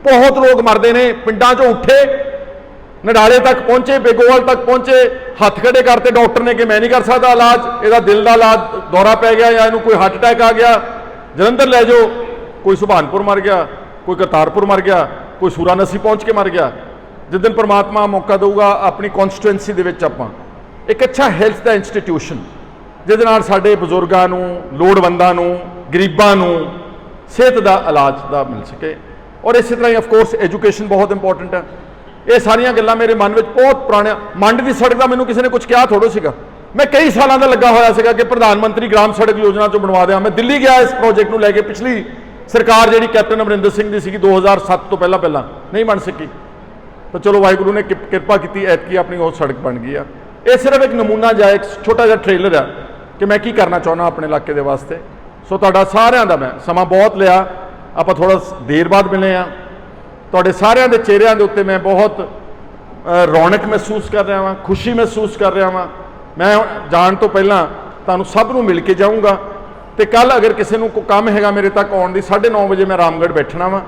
A: ਬਹੁਤ ਲੋਕ ਮਰਦੇ ਨੇ, ਪਿੰਡਾਂ 'ਚੋਂ ਉੱਠੇ, ਨਡਾਲੇ ਤੱਕ ਪਹੁੰਚੇ, ਬੇਗੋਵਾਲ ਤੱਕ ਪਹੁੰਚੇ, ਹੱਥ ਖੜੇ ਕਰਤੇ ਡਾਕਟਰ ਨੇ ਕਿ ਮੈਂ ਨਹੀਂ ਕਰ ਸਕਦਾ ਇਲਾਜ, ਇਹਦਾ ਦਿਲ ਦਾ ਇਲਾਜ ਦੌਰਾ ਪੈ ਗਿਆ ਜਾਂ ਇਹਨੂੰ ਕੋਈ ਹਾਰਟ ਅਟੈਕ ਆ ਗਿਆ, ਜਲੰਧਰ ਲੈ ਜਾਓ। ਕੋਈ ਸੁਭਾਨਪੁਰ ਮਰ ਗਿਆ, ਕੋਈ ਕਰਤਾਰਪੁਰ ਮਰ ਗਿਆ, ਕੋਈ ਸੂਰਾਨਸੀ ਪਹੁੰਚ ਕੇ ਮਰ ਗਿਆ। ਜਿਸ ਦਿਨ ਪਰਮਾਤਮਾ ਮੌਕਾ ਦੇਊਗਾ ਆਪਣੀ ਕੌਂਸਟੀਟੂਐਂਸੀ ਦੇ ਵਿੱਚ ਆਪਾਂ ਇੱਕ ਅੱਛਾ ਹੈਲਥ ਦਾ ਇੰਸਟੀਟਿਊਸ਼ਨ, ਜਿਹਦੇ ਨਾਲ ਸਾਡੇ ਬਜ਼ੁਰਗਾਂ ਨੂੰ, ਲੋੜਵੰਦਾਂ ਨੂੰ, ਗਰੀਬਾਂ ਨੂੰ ਸਿਹਤ ਦਾ ਇਲਾਜ ਦਾ ਮਿਲ ਸਕੇ। ਔਰ ਇਸੇ ਤਰ੍ਹਾਂ ਹੀ ਆਫਕੋਰਸ ਐਜੂਕੇਸ਼ਨ ਬਹੁਤ ਇੰਪੋਰਟੈਂਟ ਹੈ। ਇਹ ਸਾਰੀਆਂ ਗੱਲਾਂ ਮੇਰੇ ਮਨ ਵਿੱਚ ਬਹੁਤ ਪੁਰਾਣੀਆਂ। ਮੰਡ ਦੀ ਸੜਕ ਦਾ ਮੈਨੂੰ ਕਿਸੇ ਨੇ ਕੁਝ ਕਿਹਾ ਥੋੜ੍ਹਾ ਸੀਗਾ, ਮੈਂ ਕਈ ਸਾਲਾਂ ਦਾ ਲੱਗਾ ਹੋਇਆ ਸੀਗਾ ਕਿ ਪ੍ਰਧਾਨ ਮੰਤਰੀ ਗ੍ਰਾਮ ਸੜਕ ਯੋਜਨਾ 'ਚੋਂ ਬਣਵਾ ਦਿਆਂ। ਮੈਂ ਦਿੱਲੀ ਗਿਆ ਇਸ ਪ੍ਰੋਜੈਕਟ ਨੂੰ ਲੈ ਕੇ, ਪਿਛਲੀ ਸਰਕਾਰ ਜਿਹੜੀ ਕੈਪਟਨ ਅਮਰਿੰਦਰ ਸਿੰਘ ਦੀ ਸੀਗੀ 2007 ਤੋਂ ਪਹਿਲਾਂ ਨਹੀਂ ਬਣ ਸਕੀ, ਤਾਂ ਚਲੋ ਵਾਹਿਗੁਰੂ ਨੇ ਕਿਰਪਾ ਕੀਤੀ, ਐਤਕੀ ਆਪਣੀ ਉਹ ਸੜਕ ਬਣ ਗਈ ਆ। ਇਹ ਸਿਰਫ ਇੱਕ ਨਮੂਨਾ ਜਿਹਾ, ਇੱਕ ਛੋਟਾ ਜਿਹਾ ਟ੍ਰੇਲਰ ਆ ਕਿ ਮੈਂ ਕੀ ਕਰਨਾ ਚਾਹੁੰਦਾ ਆਪਣੇ ਇਲਾਕੇ ਦੇ ਵਾਸਤੇ। ਸੋ ਤੁਹਾਡਾ ਸਾਰਿਆਂ ਦਾ, ਮੈਂ ਸਮਾਂ ਬਹੁਤ ਲਿਆ, ਆਪਾਂ ਥੋੜ੍ਹਾ ਦੇਰ ਬਾਅਦ ਮਿਲੇ ਆ। ਤੁਹਾਡੇ ਸਾਰਿਆਂ ਦੇ ਚਿਹਰਿਆਂ ਦੇ ਉੱਤੇ ਮੈਂ ਬਹੁਤ ਰੌਣਕ ਮਹਿਸੂਸ ਕਰ ਰਿਹਾ ਹਾਂ, ਖੁਸ਼ੀ ਮਹਿਸੂਸ ਕਰ ਰਿਹਾ ਹਾਂ। ਮੈਂ ਜਾਣ ਤੋਂ ਪਹਿਲਾਂ ਤੁਹਾਨੂੰ ਸਭ ਨੂੰ ਮਿਲ ਕੇ ਜਾਊਂਗਾ, ਤੇ ਕੱਲ ਅਗਰ ਕਿਸੇ ਨੂੰ ਕੋਈ ਕੰਮ ਹੈਗਾ ਮੇਰੇ ਤੱਕ ਆਉਣ ਦੀ, 9:30 ਵਜੇ ਮੈਂ ਰਾਮਗੜ੍ਹ ਬੈਠਣਾ ਵਾ।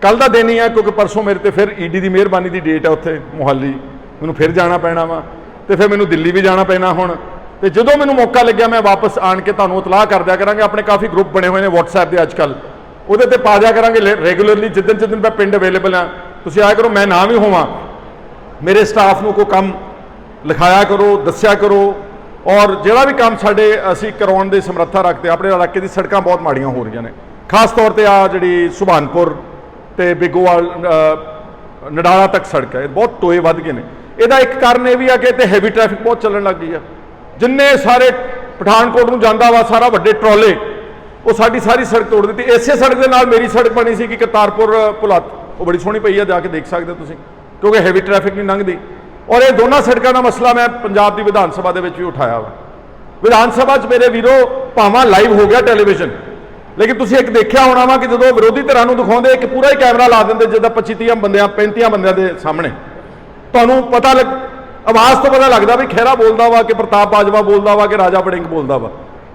A: ਕੱਲ ਦਾ ਦਿਨ ਹੀ ਆ, ਕਿਉਂਕਿ ਪਰਸੋਂ ਮੇਰੇ ਤੇ ਫਿਰ ਈਡੀ ਦੀ ਮਿਹਰਬਾਨੀ ਦੀ ਡੇਟ ਹੈ ਉੱਥੇ ਮੋਹਾਲੀ, ਮੈਨੂੰ ਫਿਰ ਜਾਣਾ ਪੈਣਾ ਵਾ, ਤੇ ਫਿਰ ਮੈਨੂੰ ਦਿੱਲੀ ਵੀ ਜਾਣਾ ਪੈਣਾ ਹੁਣ। ਤੇ ਜਦੋਂ ਮੈਨੂੰ ਮੌਕਾ ਲੱਗਿਆ ਮੈਂ ਵਾਪਸ ਆਣ ਕੇ ਤੁਹਾਨੂੰ ਇਤਲਾਹ ਕਰ ਦਿਆ ਕਰਾਂਗੇ। ਆਪਣੇ ਕਾਫੀ ਗਰੁੱਪ ਬਣੇ ਹੋਏ ਨੇ WhatsApp ਦੇ ਅੱਜ ਕੱਲ੍ਹ, ਉਹਦੇ ਤੇ ਪਾ ਦਿਆ ਕਰਾਂਗੇ ਰੈਗੂਲਰਲੀ, ਜਿੱਦਣ ਮੈਂ ਪਿੰਡ ਅਵੇਲੇਬਲ ਆ ਤੁਸੀਂ ਆਇਆ ਕਰੋ। ਮੈਂ ਨਾ ਵੀ ਹੋਵਾਂ, ਮੇਰੇ ਸਟਾਫ ਨੂੰ ਕੋਈ ਕੰਮ ਲਿਖਾਇਆ ਕਰੋ, ਦੱਸਿਆ ਕਰੋ। ਔਰ ਜਿਹੜਾ ਵੀ ਕੰਮ ਸਾਡੇ ਅਸੀਂ ਕਰਵਾਉਣ ਦੀ ਸਮਰੱਥਾ ਰੱਖਦੇ, ਆਪਣੇ ਇਲਾਕੇ ਦੀ ਸੜਕਾਂ ਬਹੁਤ ਮਾੜੀਆਂ ਹੋ ਰਹੀਆਂ ਨੇ, ਖਾਸ ਤੌਰ ਤੇ ਆ ਜਿਹੜੀ ਸੁਭਾਨਪੁਰ ਤੇ ਬਿੱਗੋਵਾਲ ਨਡਾਲਾ ਤੱਕ ਸੜਕ ਹੈ, ਬਹੁਤ ਟੋਏ ਵੱਧ ਗਏ ਨੇ। ਇਹਦਾ ਇੱਕ ਕਾਰਨ ਇਹ ਵੀ ਆ ਕਿ ਇੱਥੇ ਹੈਵੀ ਟ੍ਰੈਫਿਕ ਬਹੁਤ ਚੱਲਣ ਲੱਗ ਗਈ ਆ। ਜਿੰਨੇ ਸਾਰੇ ਪਠਾਨਕੋਟ ਨੂੰ ਜਾਂਦਾ ਵਾ ਸਾਰਾ ਵੱਡੇ ਟਰਾਲੇ, ਉਹ ਸਾਡੀ ਸਾਰੀ ਸੜਕ ਤੋੜ ਦਿੱਤੀ। ਇਸੇ ਸੜਕ ਦੇ ਨਾਲ ਮੇਰੀ ਸੜਕ ਬਣੀ ਸੀ ਕਿ ਕਰਤਾਰਪੁਰ ਭੁਲੱਥ, ਉਹ ਬੜੀ ਸੋਹਣੀ ਪਈ ਆ, ਜਾ ਕੇ ਦੇਖ ਸਕਦੇ ਹੋ ਤੁਸੀਂ, ਕਿਉਂਕਿ ਹੈਵੀ ਟ੍ਰੈਫਿਕ ਨਹੀਂ ਲੰਘਦੀ। ਔਰ ਇਹ ਦੋਨਾਂ ਸੜਕਾਂ ਦਾ ਮਸਲਾ ਮੈਂ ਪੰਜਾਬ ਦੀ ਵਿਧਾਨ ਸਭਾ ਦੇ ਵਿੱਚ ਵੀ ਉਠਾਇਆ ਵਾ। ਵਿਧਾਨ ਸਭਾ 'ਚ ਮੇਰੇ ਵੀਰੋ ਭਾਵਾਂ ਲਾਈਵ ਹੋ ਗਿਆ ਟੈਲੀਵਿਜ਼ਨ, ਲੇਕਿਨ ਤੁਸੀਂ ਇੱਕ ਦੇਖਿਆ ਹੋਣਾ ਵਾ ਕਿ ਜਦੋਂ ਵਿਰੋਧੀ ਧਿਰਾਂ ਨੂੰ ਦਿਖਾਉਂਦੇ ਇੱਕ ਪੂਰਾ ਹੀ ਕੈਮਰਾ ਲਾ ਦਿੰਦੇ, ਜਿੱਦਾਂ 25-30 ਬੰਦਿਆਂ 35 ਬੰਦਿਆਂ ਦੇ ਸਾਹਮਣੇ। ਤੁਹਾਨੂੰ ਪਤਾ ਆਵਾਜ਼ ਤੋਂ ਪਤਾ ਲੱਗਦਾ ਵੀ ਖਹਿਰਾ ਬੋਲਦਾ ਵਾ, ਕਿ ਪ੍ਰਤਾਪ ਬਾਜਵਾ ਬੋਲਦਾ ਵਾ, ਕਿ ਰਾਜਾ ਵੜਿੰਗ ਬੋਲਦਾ ਵਾ।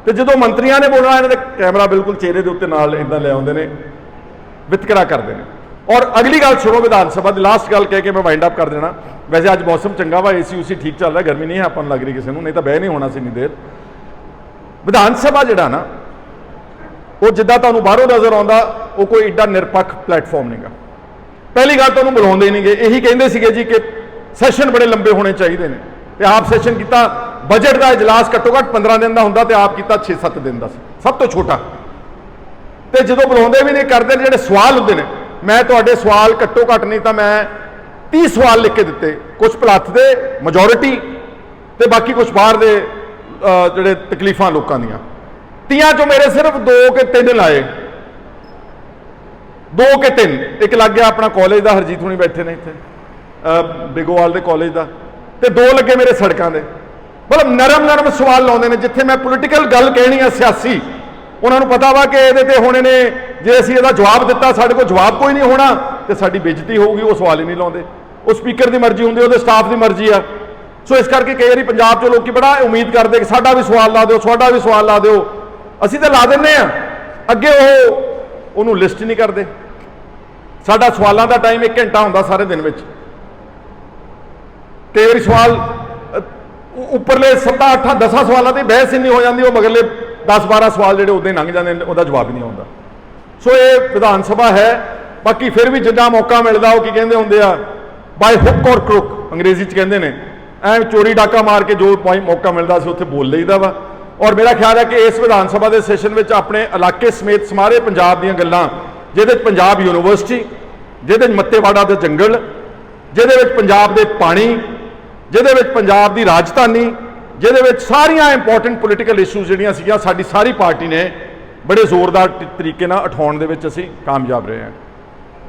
A: ਤੇ ਜਦੋਂ ਮੰਤਰੀਆਂ ਨੇ ਬੋਲਣਾ, ਇਹਨਾਂ ਦੇ ਕੈਮਰਾ ਬਿਲਕੁਲ ਚਿਹਰੇ ਦੇ ਉੱਤੇ ਨਾਲ ਇਦਾਂ ਲੈ ਆਉਂਦੇ ਨੇ, ਵਿਤਕਰਾ ਕਰਦੇ ਨੇ। ਔਰ ਅਗਲੀ ਗੱਲ ਸੁਣੋ, ਵਿਧਾਨ ਸਭਾ ਦੀ ਲਾਸਟ ਗੱਲ ਕਹਿ ਕੇ ਮੈਂ ਵਾਈਂਡ ਅਪ ਕਰ ਦੇਣਾ। ਵੈਸੇ ਅੱਜ ਮੌਸਮ ਚੰਗਾ ਵਾ, AC ਉਸੀ ਠੀਕ ਚੱਲ ਰਿਹਾ, ਗਰਮੀ ਨਹੀਂ ਹੈ ਆਪਾਂ ਨੂੰ ਲੱਗ ਰਹੀ ਕਿਸੇ ਨੂੰ, ਨਹੀਂ ਤਾਂ ਬਹਿ ਨਹੀਂ ਹੋਣਾ ਸੀ ਇੰਨੀ ਦੇਰ। ਵਿਧਾਨ ਸਭਾ ਜਿਹੜਾ ਨਾ, ਉਹ ਜਿੱਦਾਂ ਤੁਹਾਨੂੰ ਬਾਹਰੋਂ ਨਜ਼ਰ ਆਉਂਦਾ, ਉਹ ਕੋਈ ਏਡਾ ਨਿਰਪੱਖ ਪਲੇਟਫਾਰਮ ਨਹੀਂਗਾ। ਪਹਿਲੀ ਗੱਲ ਤੁਹਾਨੂੰ ਬੁਲਾਉਂਦੇ ਹੀ ਨਹੀਂਗੇ, ਇਹੀ ਕਹਿੰਦੇ ਸੀਗੇ ਜੀ ਕਿ ਸੈਸ਼ਨ ਬੜੇ ਲੰਬੇ ਹੋਣੇ ਚਾਹੀਦੇ ਨੇ, ਤੇ ਆਪ ਸੈਸ਼ਨ ਕੀਤਾ। ਬਜਟ ਦਾ ਇਜਲਾਸ ਘੱਟੋ ਘੱਟ 15 ਦਿਨ ਦਾ ਹੁੰਦਾ, ਤੇ ਆਪ ਕੀਤਾ 6-7 ਦਿਨ ਦਾ ਸੀ, ਸਭ ਤੋਂ ਛੋਟਾ। ਤੇ ਜਦੋਂ ਬੁਲਾਉਂਦੇ ਵੀ ਨਹੀਂ ਕਰਦੇ, ਜਿਹੜੇ ਸਵਾਲ ਹੁੰਦੇ ਨੇ, ਮੈਂ ਤੁਹਾਡੇ ਸਵਾਲ ਘੱਟੋ ਘੱਟ ਨਹੀਂ ਤਾਂ ਮੈਂ 30 ਸਵਾਲ ਲਿਖ ਕੇ ਦਿੱਤੇ, ਕੁਝ ਭੁਲੱਥ ਦੇ ਮੈਜੋਰਿਟੀ ਤੇ ਬਾਕੀ ਕੁਝ ਬਾਹਰ ਦੇ ਜਿਹੜੇ ਤਕਲੀਫਾਂ ਲੋਕਾਂ ਦੀਆਂ। 30 ਚੋਂ ਮੇਰੇ ਸਿਰਫ 2 ਕਿ 3 ਲਾਏ, 2 ਕਿ 3। ਇੱਕ ਲੱਗ ਗਿਆ ਆਪਣਾ ਕਾਲਜ ਦਾ, ਹਰਜੀਤ ਹੁਣੀ ਬੈਠੇ ਨੇ ਇੱਥੇ, ਬਿੱਗੋਵਾਲ ਦੇ ਕਾਲਜ ਦਾ, ਤੇ 2 ਲੱਗੇ ਮੇਰੇ ਸੜਕਾਂ ਦੇ। ਮਤਲਬ ਨਰਮ ਸਵਾਲ ਲਾਉਂਦੇ ਨੇ, ਜਿੱਥੇ ਮੈਂ ਪੋਲੀਟੀਕਲ ਗੱਲ ਕਹਿਣੀ ਆ, ਸਿਆਸੀ, ਉਹਨਾਂ ਨੂੰ ਪਤਾ ਵਾ ਕਿ ਇਹਦੇ ਤੇ ਹੋਣੇ ਨੇ, ਜੇ ਅਸੀਂ ਇਹਦਾ ਜਵਾਬ ਦਿੱਤਾ, ਸਾਡੇ ਕੋਲ ਜਵਾਬ ਕੋਈ ਨਹੀਂ ਹੋਣਾ ਤੇ ਸਾਡੀ ਬੇਇੱਜ਼ਤੀ ਹੋਊਗੀ, ਉਹ ਸਵਾਲ ਹੀ ਨਹੀਂ ਲਾਉਂਦੇ। ਉਹ ਸਪੀਕਰ ਦੀ ਮਰਜ਼ੀ ਹੁੰਦੀ, ਉਹਦੇ ਸਟਾਫ ਦੀ ਮਰਜ਼ੀ ਆ। ਸੋ ਇਸ ਕਰਕੇ ਕਈ ਵਾਰੀ ਪੰਜਾਬ 'ਚ ਲੋਕੀ ਬੜਾ ਉਮੀਦ ਕਰਦੇ ਕਿ ਸਾਡਾ ਵੀ ਸਵਾਲ ਲਾ ਦਿਓ, ਤੁਹਾਡਾ ਵੀ ਸਵਾਲ ਲਾ ਦਿਓ। ਅਸੀਂ ਤਾਂ ਲਾ ਦਿੰਦੇ ਆ, ਅੱਗੇ ਉਹਨੂੰ ਲਿਸਟ ਨਹੀਂ ਕਰਦੇ। ਸਾਡਾ ਸਵਾਲਾਂ ਦਾ ਟਾਈਮ 1 ਘੰਟਾ ਹੁੰਦਾ ਸਾਰੇ ਦਿਨ ਵਿੱਚ। ਕਈ ਵਾਰੀ ਸਵਾਲ ਉੱਪਰਲੇ 7-8 10 ਸਵਾਲਾਂ ਦੀ ਬਹਿਸ ਇੰਨੀ ਹੋ ਜਾਂਦੀ, ਉਹ ਮਗਰਲੇ 10-12 ਸਵਾਲ ਜਿਹੜੇ ਉਦਾਂ ਹੀ ਲੰਘ ਜਾਂਦੇ ਨੇ, ਉਹਦਾ ਜਵਾਬ ਹੀ ਨਹੀਂ ਆਉਂਦਾ। ਸੋ ਇਹ ਵਿਧਾਨ ਸਭਾ ਹੈ। ਬਾਕੀ ਫਿਰ ਵੀ ਜਿੰਨਾ ਮੌਕਾ ਮਿਲਦਾ, ਉਹ ਕੀ ਕਹਿੰਦੇ ਹੁੰਦੇ ਆ, ਬਾਈ ਹੁੱਕ ਔਰ ਕਰੁੱਕ ਅੰਗਰੇਜ਼ੀ 'ਚ ਕਹਿੰਦੇ ਨੇ, ਐ ਚੋਰੀ ਡਾਕਾ ਮਾਰ ਕੇ ਜੋ ਮੌਕਾ ਮਿਲਦਾ ਸੀ ਉੱਥੇ ਬੋਲ ਲਈਦਾ ਵਾ। ਔਰ ਮੇਰਾ ਖਿਆਲ ਹੈ ਕਿ ਇਸ ਵਿਧਾਨ ਸਭਾ ਦੇ ਸੈਸ਼ਨ ਵਿੱਚ ਆਪਣੇ ਇਲਾਕੇ ਸਮੇਤ ਸਾਰੇ ਪੰਜਾਬ ਦੀਆਂ ਗੱਲਾਂ, ਜਿਹਦੇ 'ਚ ਪੰਜਾਬ ਯੂਨੀਵਰਸਿਟੀ, ਜਿਹਦੇ 'ਚ ਮੱਤੇਵਾੜਾ ਦੇ ਜੰਗਲ, ਜਿਹਦੇ ਵਿੱਚ ਪੰਜਾਬ ਦੇ ਪਾਣੀ, ਜਿਹਦੇ ਵਿੱਚ ਪੰਜਾਬ ਦੀ ਰਾਜਧਾਨੀ, ਜਿਹਦੇ ਵਿੱਚ ਸਾਰੀਆਂ ਇੰਪੋਰਟੈਂਟ ਪੋਲੀਟੀਕਲ ਇਸ਼ੂਜ਼ ਜਿਹੜੀਆਂ ਸੀਗੀਆਂ, ਸਾਡੀ ਸਾਰੀ ਪਾਰਟੀ ਨੇ ਬੜੇ ਜ਼ੋਰਦਾਰ ਤਰੀਕੇ ਨਾਲ ਉਠਾਉਣ ਦੇ ਵਿੱਚ ਅਸੀਂ ਕਾਮਯਾਬ ਰਹੇ ਹਾਂ।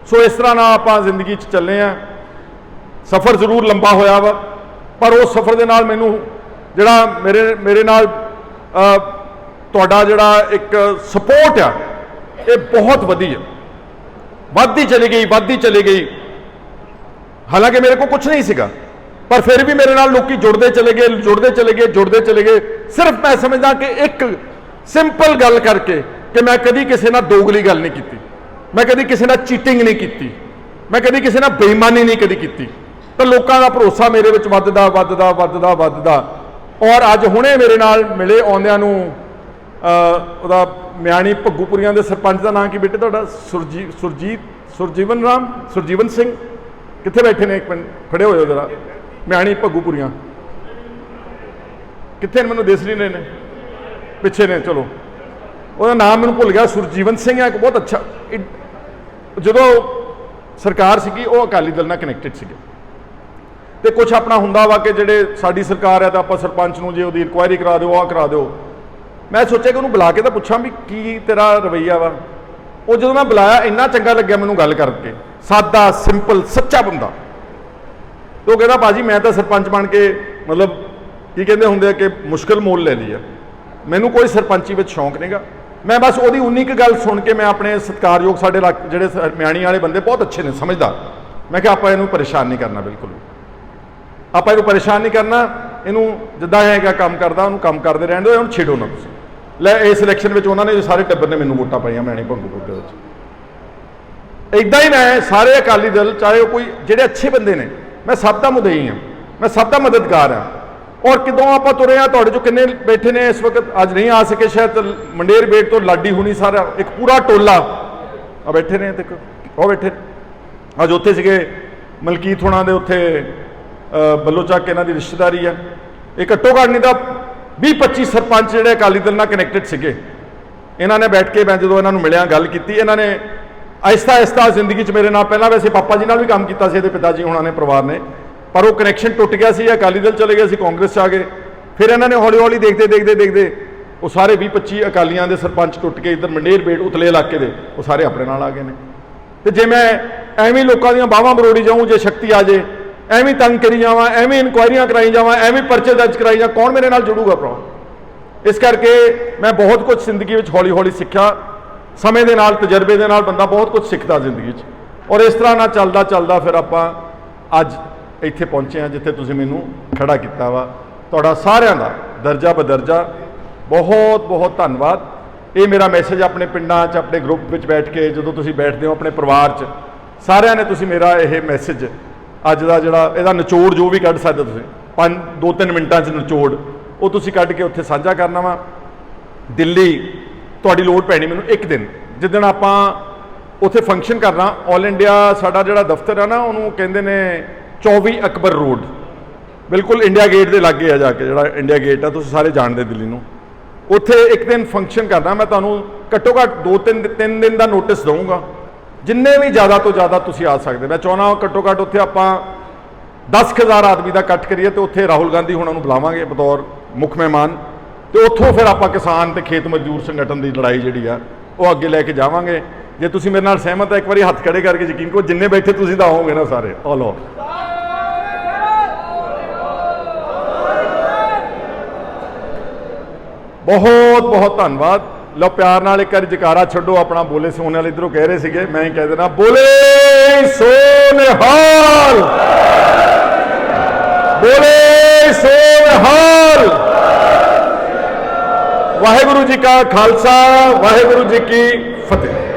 A: ਸੋ ਇਸ ਤਰ੍ਹਾਂ ਨਾਲ ਆਪਾਂ ਜ਼ਿੰਦਗੀ 'ਚ ਚੱਲੇ ਹਾਂ। ਸਫ਼ਰ ਜ਼ਰੂਰ ਲੰਬਾ ਹੋਇਆ ਵਾ, ਪਰ ਉਸ ਸਫ਼ਰ ਦੇ ਨਾਲ ਮੈਨੂੰ ਜਿਹੜਾ ਮੇਰੇ ਨਾਲ ਤੁਹਾਡਾ ਜਿਹੜਾ ਇੱਕ ਸਪੋਰਟ ਆ ਇਹ ਬਹੁਤ ਵਧੀਆ ਵੱਧਦੀ ਚਲੀ ਗਈ। ਹਾਲਾਂਕਿ ਮੇਰੇ ਕੋਲ ਕੁਝ ਨਹੀਂ ਸੀਗਾ, ਪਰ ਫਿਰ ਵੀ ਮੇਰੇ ਨਾਲ ਲੋਕੀ ਜੁੜਦੇ ਚਲੇ ਗਏ। ਸਿਰਫ ਮੈਂ ਸਮਝਦਾ ਕਿ ਇੱਕ ਸਿੰਪਲ ਗੱਲ ਕਰਕੇ ਕਿ ਮੈਂ ਕਦੀ ਕਿਸੇ ਨਾਲ ਦੋਗਲੀ ਗੱਲ ਨਹੀਂ ਕੀਤੀ, ਮੈਂ ਕਦੀ ਕਿਸੇ ਨਾਲ ਚੀਟਿੰਗ ਨਹੀਂ ਕੀਤੀ, ਮੈਂ ਕਦੀ ਕਿਸੇ ਨਾਲ ਬੇਈਮਾਨੀ ਨਹੀਂ ਕਦੀ ਕੀਤੀ, ਤਾਂ ਲੋਕਾਂ ਦਾ ਭਰੋਸਾ ਮੇਰੇ ਵਿੱਚ ਵੱਧਦਾ। ਔਰ ਅੱਜ ਹੁਣੇ ਮੇਰੇ ਨਾਲ ਮਿਲੇ ਆਉਂਦਿਆਂ ਨੂੰ ਉਹਦਾ ਮਿਆਣੀ ਭੱਗੂਪੁਰੀਆਂ ਦੇ ਸਰਪੰਚ ਦਾ ਨਾਂ ਕੀ ਬੇਟੇ ਤੁਹਾਡਾ? ਸੁਰਜੀਵਨ ਸਿੰਘ ਕਿੱਥੇ ਬੈਠੇ ਨੇ? ਇੱਕ ਮਿੰਟ ਖੜੇ ਹੋਏ ਜਰਾ। ਮਿਆਣੀ ਭੱਗੂਪੁਰੀਆਂ ਕਿੱਥੇ ਨੇ? ਮੈਨੂੰ ਦਿਸ ਨਹੀਂ ਰਹੇ ਨੇ, ਪਿੱਛੇ ਨੇ। ਚਲੋ ਉਹਦਾ ਨਾਮ ਮੈਨੂੰ ਭੁੱਲ ਗਿਆ। ਸੁਰਜੀਵਨ ਸਿੰਘ ਹੈ, ਇੱਕ ਬਹੁਤ ਅੱਛਾ। ਜਦੋਂ ਸਰਕਾਰ ਸੀਗੀ ਉਹ ਅਕਾਲੀ ਦਲ ਨਾਲ ਕਨੈਕਟਡ ਸੀਗੇ, ਤੇ ਕੁਝ ਆਪਣਾ ਹੁੰਦਾ ਵਾ ਕਿ ਜਿਹੜੇ ਸਾਡੀ ਸਰਕਾਰ ਹੈ ਤਾਂ ਆਪਾਂ ਸਰਪੰਚ ਨੂੰ ਜੇ ਉਹਦੀ ਇਨਕੁਆਇਰੀ ਕਰਾ ਦਿਓ, ਆਹ ਕਰਾ ਦਿਓ। ਮੈਂ ਸੋਚਿਆ ਕਿ ਉਹਨੂੰ ਬੁਲਾ ਕੇ ਤਾਂ ਪੁੱਛਾਂ ਵੀ ਕੀ ਤੇਰਾ ਰਵੱਈਆ ਵਾ। ਉਹ ਜਦੋਂ ਮੈਂ ਬੁਲਾਇਆ ਇੰਨਾ ਚੰਗਾ ਲੱਗਿਆ ਮੈਨੂੰ ਗੱਲ ਕਰਕੇ, ਸਾਦਾ ਸਿੰਪਲ ਸੱਚਾ ਬੰਦਾ। ਤੇ ਉਹ ਕਹਿੰਦਾ ਭਾਜੀ ਮੈਂ ਤਾਂ ਸਰਪੰਚ ਬਣ ਕੇ ਮਤਲਬ ਕੀ ਕਹਿੰਦੇ ਹੁੰਦੇ ਆ ਕਿ ਮੁਸ਼ਕਿਲ ਮੋਲ ਲੈ ਲਈ ਆ, ਮੈਨੂੰ ਕੋਈ ਸਰਪੰਚੀ ਵਿੱਚ ਸ਼ੌਂਕ ਨਹੀਂਗਾ। ਮੈਂ ਬਸ ਉਹਦੀ ਉਨੀ ਕੁ ਗੱਲ ਸੁਣ ਕੇ ਮੈਂ ਆਪਣੇ ਸਤਿਕਾਰਯੋਗ ਸਾਡੇ ਜਿਹੜੇ ਮਿਆਣੀ ਵਾਲੇ ਬੰਦੇ ਬਹੁਤ ਅੱਛੇ ਨੇ, ਸਮਝਦਾਰ, ਮੈਂ ਕਿਹਾ ਆਪਾਂ ਇਹਨੂੰ ਪਰੇਸ਼ਾਨ ਨਹੀਂ ਕਰਨਾ, ਬਿਲਕੁਲ ਆਪਾਂ ਇਹਨੂੰ ਪਰੇਸ਼ਾਨ ਨਹੀਂ ਕਰਨਾ, ਇਹਨੂੰ ਜਿੱਦਾਂ ਹੈਗਾ ਕੰਮ ਕਰਦਾ ਉਹਨੂੰ ਕੰਮ ਕਰਦੇ ਰਹਿਣ ਦਿਓ, ਉਹਨੂੰ ਛੇੜੋ ਨਾ ਤੁਸੀਂ। ਲੈ ਇਸ ਇਲੈਕਸ਼ਨ ਵਿੱਚ ਉਹਨਾਂ ਨੇ ਸਾਰੇ ਟੱਬਰ ਨੇ ਮੈਨੂੰ ਵੋਟਾਂ ਪਾਈਆਂ ਮਿਆਣੀ ਭੱਗੂਪੁਰ ਦੇ ਵਿੱਚ। ਇੱਦਾਂ ਹੀ ਮੈਂ ਸਾਰੇ ਅਕਾਲੀ ਦਲ ਚਾਹੇ ਉਹ ਕੋਈ ਜਿਹੜੇ ਅੱਛੇ ਬੰਦੇ ਨੇ, ਮੈਂ ਸਭ ਦਾ ਮੁਦਈ ਹਾਂ, ਮੈਂ ਸਭ ਦਾ ਮਦਦਗਾਰ ਹਾਂ। ਔਰ ਕਿਦੋਂ ਆਪਾਂ ਤੁਰੇ ਆ, ਤੁਹਾਡੇ ਚੋਂ ਕਿੰਨੇ ਬੈਠੇ ਨੇ ਇਸ ਵਕਤ, ਅੱਜ ਨਹੀਂ ਆ ਸਕੇ ਸ਼ਾਇਦ, ਮੰਡੇਰ ਬੇਟ ਤੋਂ ਲਾਡੀ ਹੁਣੀ ਸਾਰਾ ਇੱਕ ਪੂਰਾ ਟੋਲਾ ਆ ਬੈਠੇ ਨੇ, ਤੇ ਉਹ ਬੈਠੇ ਅੱਜ ਉੱਥੇ ਸੀਗੇ ਮਲਕੀਤ ਹੋਣਾ ਦੇ ਉੱਥੇ ਬੱਲੋ ਚੱਕ ਇਹਨਾਂ ਦੀ ਰਿਸ਼ਤੇਦਾਰੀ ਆ। ਇਹ ਘੱਟੋ ਘੱਟ ਨਹੀਂ ਤਾਂ 20-25 ਸਰਪੰਚ ਜਿਹੜੇ ਅਕਾਲੀ ਦਲ ਨਾਲ ਕਨੈਕਟਡ ਸੀਗੇ, ਇਹਨਾਂ ਨੇ ਬੈਠ ਕੇ, ਮੈਂ ਜਦੋਂ ਇਹਨਾਂ ਨੂੰ ਮਿਲਿਆ ਗੱਲ ਕੀਤੀ, ਇਹਨਾਂ ਨੇ ਆਹਿਸਤਾ ਜ਼ਿੰਦਗੀ 'ਚ ਮੇਰੇ ਨਾਲ ਪਹਿਲਾਂ ਵੈਸੇ ਪਾਪਾ ਜੀ ਨਾਲ ਵੀ ਕੰਮ ਕੀਤਾ ਸੀ, ਇਹਦੇ ਪਿਤਾ ਜੀ ਹੋਣਾ ਨੇ, ਪਰਿਵਾਰ ਨੇ, ਪਰ ਉਹ ਕਨੈਕਸ਼ਨ ਟੁੱਟ ਗਿਆ ਸੀ, ਅਕਾਲੀ ਦਲ ਚਲੇ ਗਏ ਸੀ, ਕਾਂਗਰਸ 'ਚ ਆ ਗਏ। ਫਿਰ ਇਹਨਾਂ ਨੇ ਹੌਲੀ ਦੇਖਦੇ ਉਹ ਸਾਰੇ 20-25 ਅਕਾਲੀਆਂ ਦੇ ਸਰਪੰਚ ਟੁੱਟ ਕੇ ਇੱਧਰ ਮੰਡੇਰ ਬੇਟ ਉਤਲੇ ਇਲਾਕੇ ਦੇ ਉਹ ਸਾਰੇ ਆਪਣੇ ਨਾਲ ਆ ਗਏ ਨੇ। ਤੇ ਜੇ ਮੈਂ ਐਵੇਂ ਲੋਕਾਂ ਦੀਆਂ ਬਾਹਾਂ ਮਰੋੜੀ ਜਾਊਂ, ਜੇ ਸ਼ਕਤੀ ਆ ਜੇ, ਐਵੇਂ ਤੰਗ ਕਰੀ ਜਾਵਾਂ, ਐਵੇਂ ਇਨਕੁਆਇਰੀਆਂ ਕਰਾਈ ਜਾਵਾਂ, ਐਵੇਂ ਪਰਚੇ ਦਰਜ ਕਰਾਈ ਜਾਵਾਂ, ਕੌਣ ਮੇਰੇ ਨਾਲ ਜੁੜੂਗਾ ਭਰਾ? ਇਸ ਕਰਕੇ ਮੈਂ ਬਹੁਤ ਕੁਝ ਜ਼ਿੰਦਗੀ ਵਿੱਚ ਹੌਲੀ ਸਿੱਖਿਆ, ਸਮੇਂ ਦੇ ਨਾਲ, ਤਜਰਬੇ ਦੇ ਨਾਲ ਬੰਦਾ ਬਹੁਤ ਕੁਝ ਸਿੱਖਦਾ ਜ਼ਿੰਦਗੀ 'ਚ। ਔਰ ਇਸ ਤਰ੍ਹਾਂ ਨਾਲ ਚੱਲਦਾ ਫਿਰ ਆਪਾਂ ਅੱਜ ਇੱਥੇ ਪਹੁੰਚੇ ਹਾਂ ਜਿੱਥੇ ਤੁਸੀਂ ਮੈਨੂੰ ਖੜਾ ਕੀਤਾ ਵਾ। ਤੁਹਾਡਾ ਸਾਰਿਆਂ ਦਾ ਦਰਜਾ ਬਦਰਜਾ ਬਹੁਤ ਧੰਨਵਾਦ। ਇਹ ਮੇਰਾ ਮੈਸੇਜ ਆਪਣੇ ਪਿੰਡਾਂ 'ਚ, ਆਪਣੇ ਗਰੁੱਪ ਵਿੱਚ ਬੈਠ ਕੇ ਜਦੋਂ ਤੁਸੀਂ ਬੈਠਦੇ ਹੋ ਆਪਣੇ ਪਰਿਵਾਰ 'ਚ, ਸਾਰਿਆਂ ਨੇ ਤੁਸੀਂ ਮੇਰਾ ਇਹ ਮੈਸੇਜ ਅੱਜ ਦਾ ਜਿਹੜਾ ਇਹਦਾ ਨਿਚੋੜ ਜੋ ਵੀ ਕੱਢ ਸਕਦੇ ਤੁਸੀਂ 2-3 ਮਿੰਟਾਂ 'ਚ ਨਿਚੋੜ ਉਹ ਤੁਸੀਂ ਕੱਢ ਕੇ ਉੱਥੇ ਸਾਂਝਾ ਕਰਨਾ ਵਾ। ਦਿੱਲੀ ਤੁਹਾਡੀ ਲੋੜ ਪੈਣੀ ਮੈਨੂੰ ਇੱਕ ਦਿਨ, ਜਿੱਦਣ ਆਪਾਂ ਉੱਥੇ ਫੰਕਸ਼ਨ ਕਰਨਾ। ਆਲ ਇੰਡੀਆ ਸਾਡਾ ਜਿਹੜਾ ਦਫ਼ਤਰ ਹੈ ਨਾ, ਉਹਨੂੰ ਕਹਿੰਦੇ ਨੇ 24 ਅਕਬਰ ਰੋਡ, ਬਿਲਕੁਲ ਇੰਡੀਆ ਗੇਟ ਦੇ ਲਾਗੇ ਆ ਜਾ ਕੇ, ਜਿਹੜਾ ਇੰਡੀਆ ਗੇਟ ਆ ਤੁਸੀਂ ਸਾਰੇ ਜਾਣਦੇ ਦਿੱਲੀ ਨੂੰ। ਉੱਥੇ ਇੱਕ ਦਿਨ ਫੰਕਸ਼ਨ ਕਰਨਾ, ਮੈਂ ਤੁਹਾਨੂੰ ਘੱਟੋ ਘੱਟ 2-3 ਦਿਨ ਦਾ ਨੋਟਿਸ ਦਊਂਗਾ, ਜਿੰਨੇ ਵੀ ਜ਼ਿਆਦਾ ਤੋਂ ਜ਼ਿਆਦਾ ਤੁਸੀਂ ਆ ਸਕਦੇ। ਮੈਂ ਚਾਹੁੰਦਾ ਘੱਟੋ ਘੱਟ ਉੱਥੇ ਆਪਾਂ 10,000 ਆਦਮੀ ਦਾ ਇਕੱਠ ਕਰੀਏ, ਤੇ ਉੱਥੇ ਰਾਹੁਲ ਗਾਂਧੀ ਹੁਣਾਂ ਨੂੰ ਬੁਲਾਵਾਂਗੇ ਬਤੌਰ ਮੁੱਖ ਮਹਿਮਾਨ, ਤੇ ਉੱਥੋਂ ਫਿਰ ਆਪਾਂ ਕਿਸਾਨ ਤੇ ਖੇਤ ਮਜ਼ਦੂਰ ਸੰਗਠਨ ਦੀ ਲੜਾਈ ਜਿਹੜੀ ਆ ਉਹ ਅੱਗੇ ਲੈ ਕੇ ਜਾਵਾਂਗੇ। ਜੇ ਤੁਸੀਂ ਮੇਰੇ ਨਾਲ ਸਹਿਮਤ ਹੈ, ਇੱਕ ਵਾਰੀ ਹੱਥ ਖੜੇ ਕਰਕੇ ਯਕੀਨ ਕਰੋ, ਜਿੰਨੇ ਬੈਠੇ ਤੁਸੀਂ ਤਾਂ ਹੋਵੋਗੇ ਨਾ ਸਾਰੇ, ਆਲ ਓਵਰ। ਬਹੁਤ ਧੰਨਵਾਦ। ਲਓ ਪਿਆਰ ਨਾਲ ਇੱਕ ਵਾਰੀ ਜਕਾਰਾ ਛੱਡੋ ਆਪਣਾ। ਬੋਲੇ ਸੋਨੇ ਵਾਲੇ ਇਧਰੋਂ ਕਹਿ ਰਹੇ ਸੀਗੇ, ਮੈਂ ਹੀ ਕਹਿ ਦੇਣਾ, ਬੋਲੇ ਸੋ ਨਿਹਾਲ, ਬੋਲੇ ਸੋ ਨਿਹਾਲ। ਵਾਹਿਗੁਰੂ ਜੀ ਕਾ ਖਾਲਸਾ, ਵਾਹਿਗੁਰੂ ਜੀ ਕੀ ਫਤਿਹ।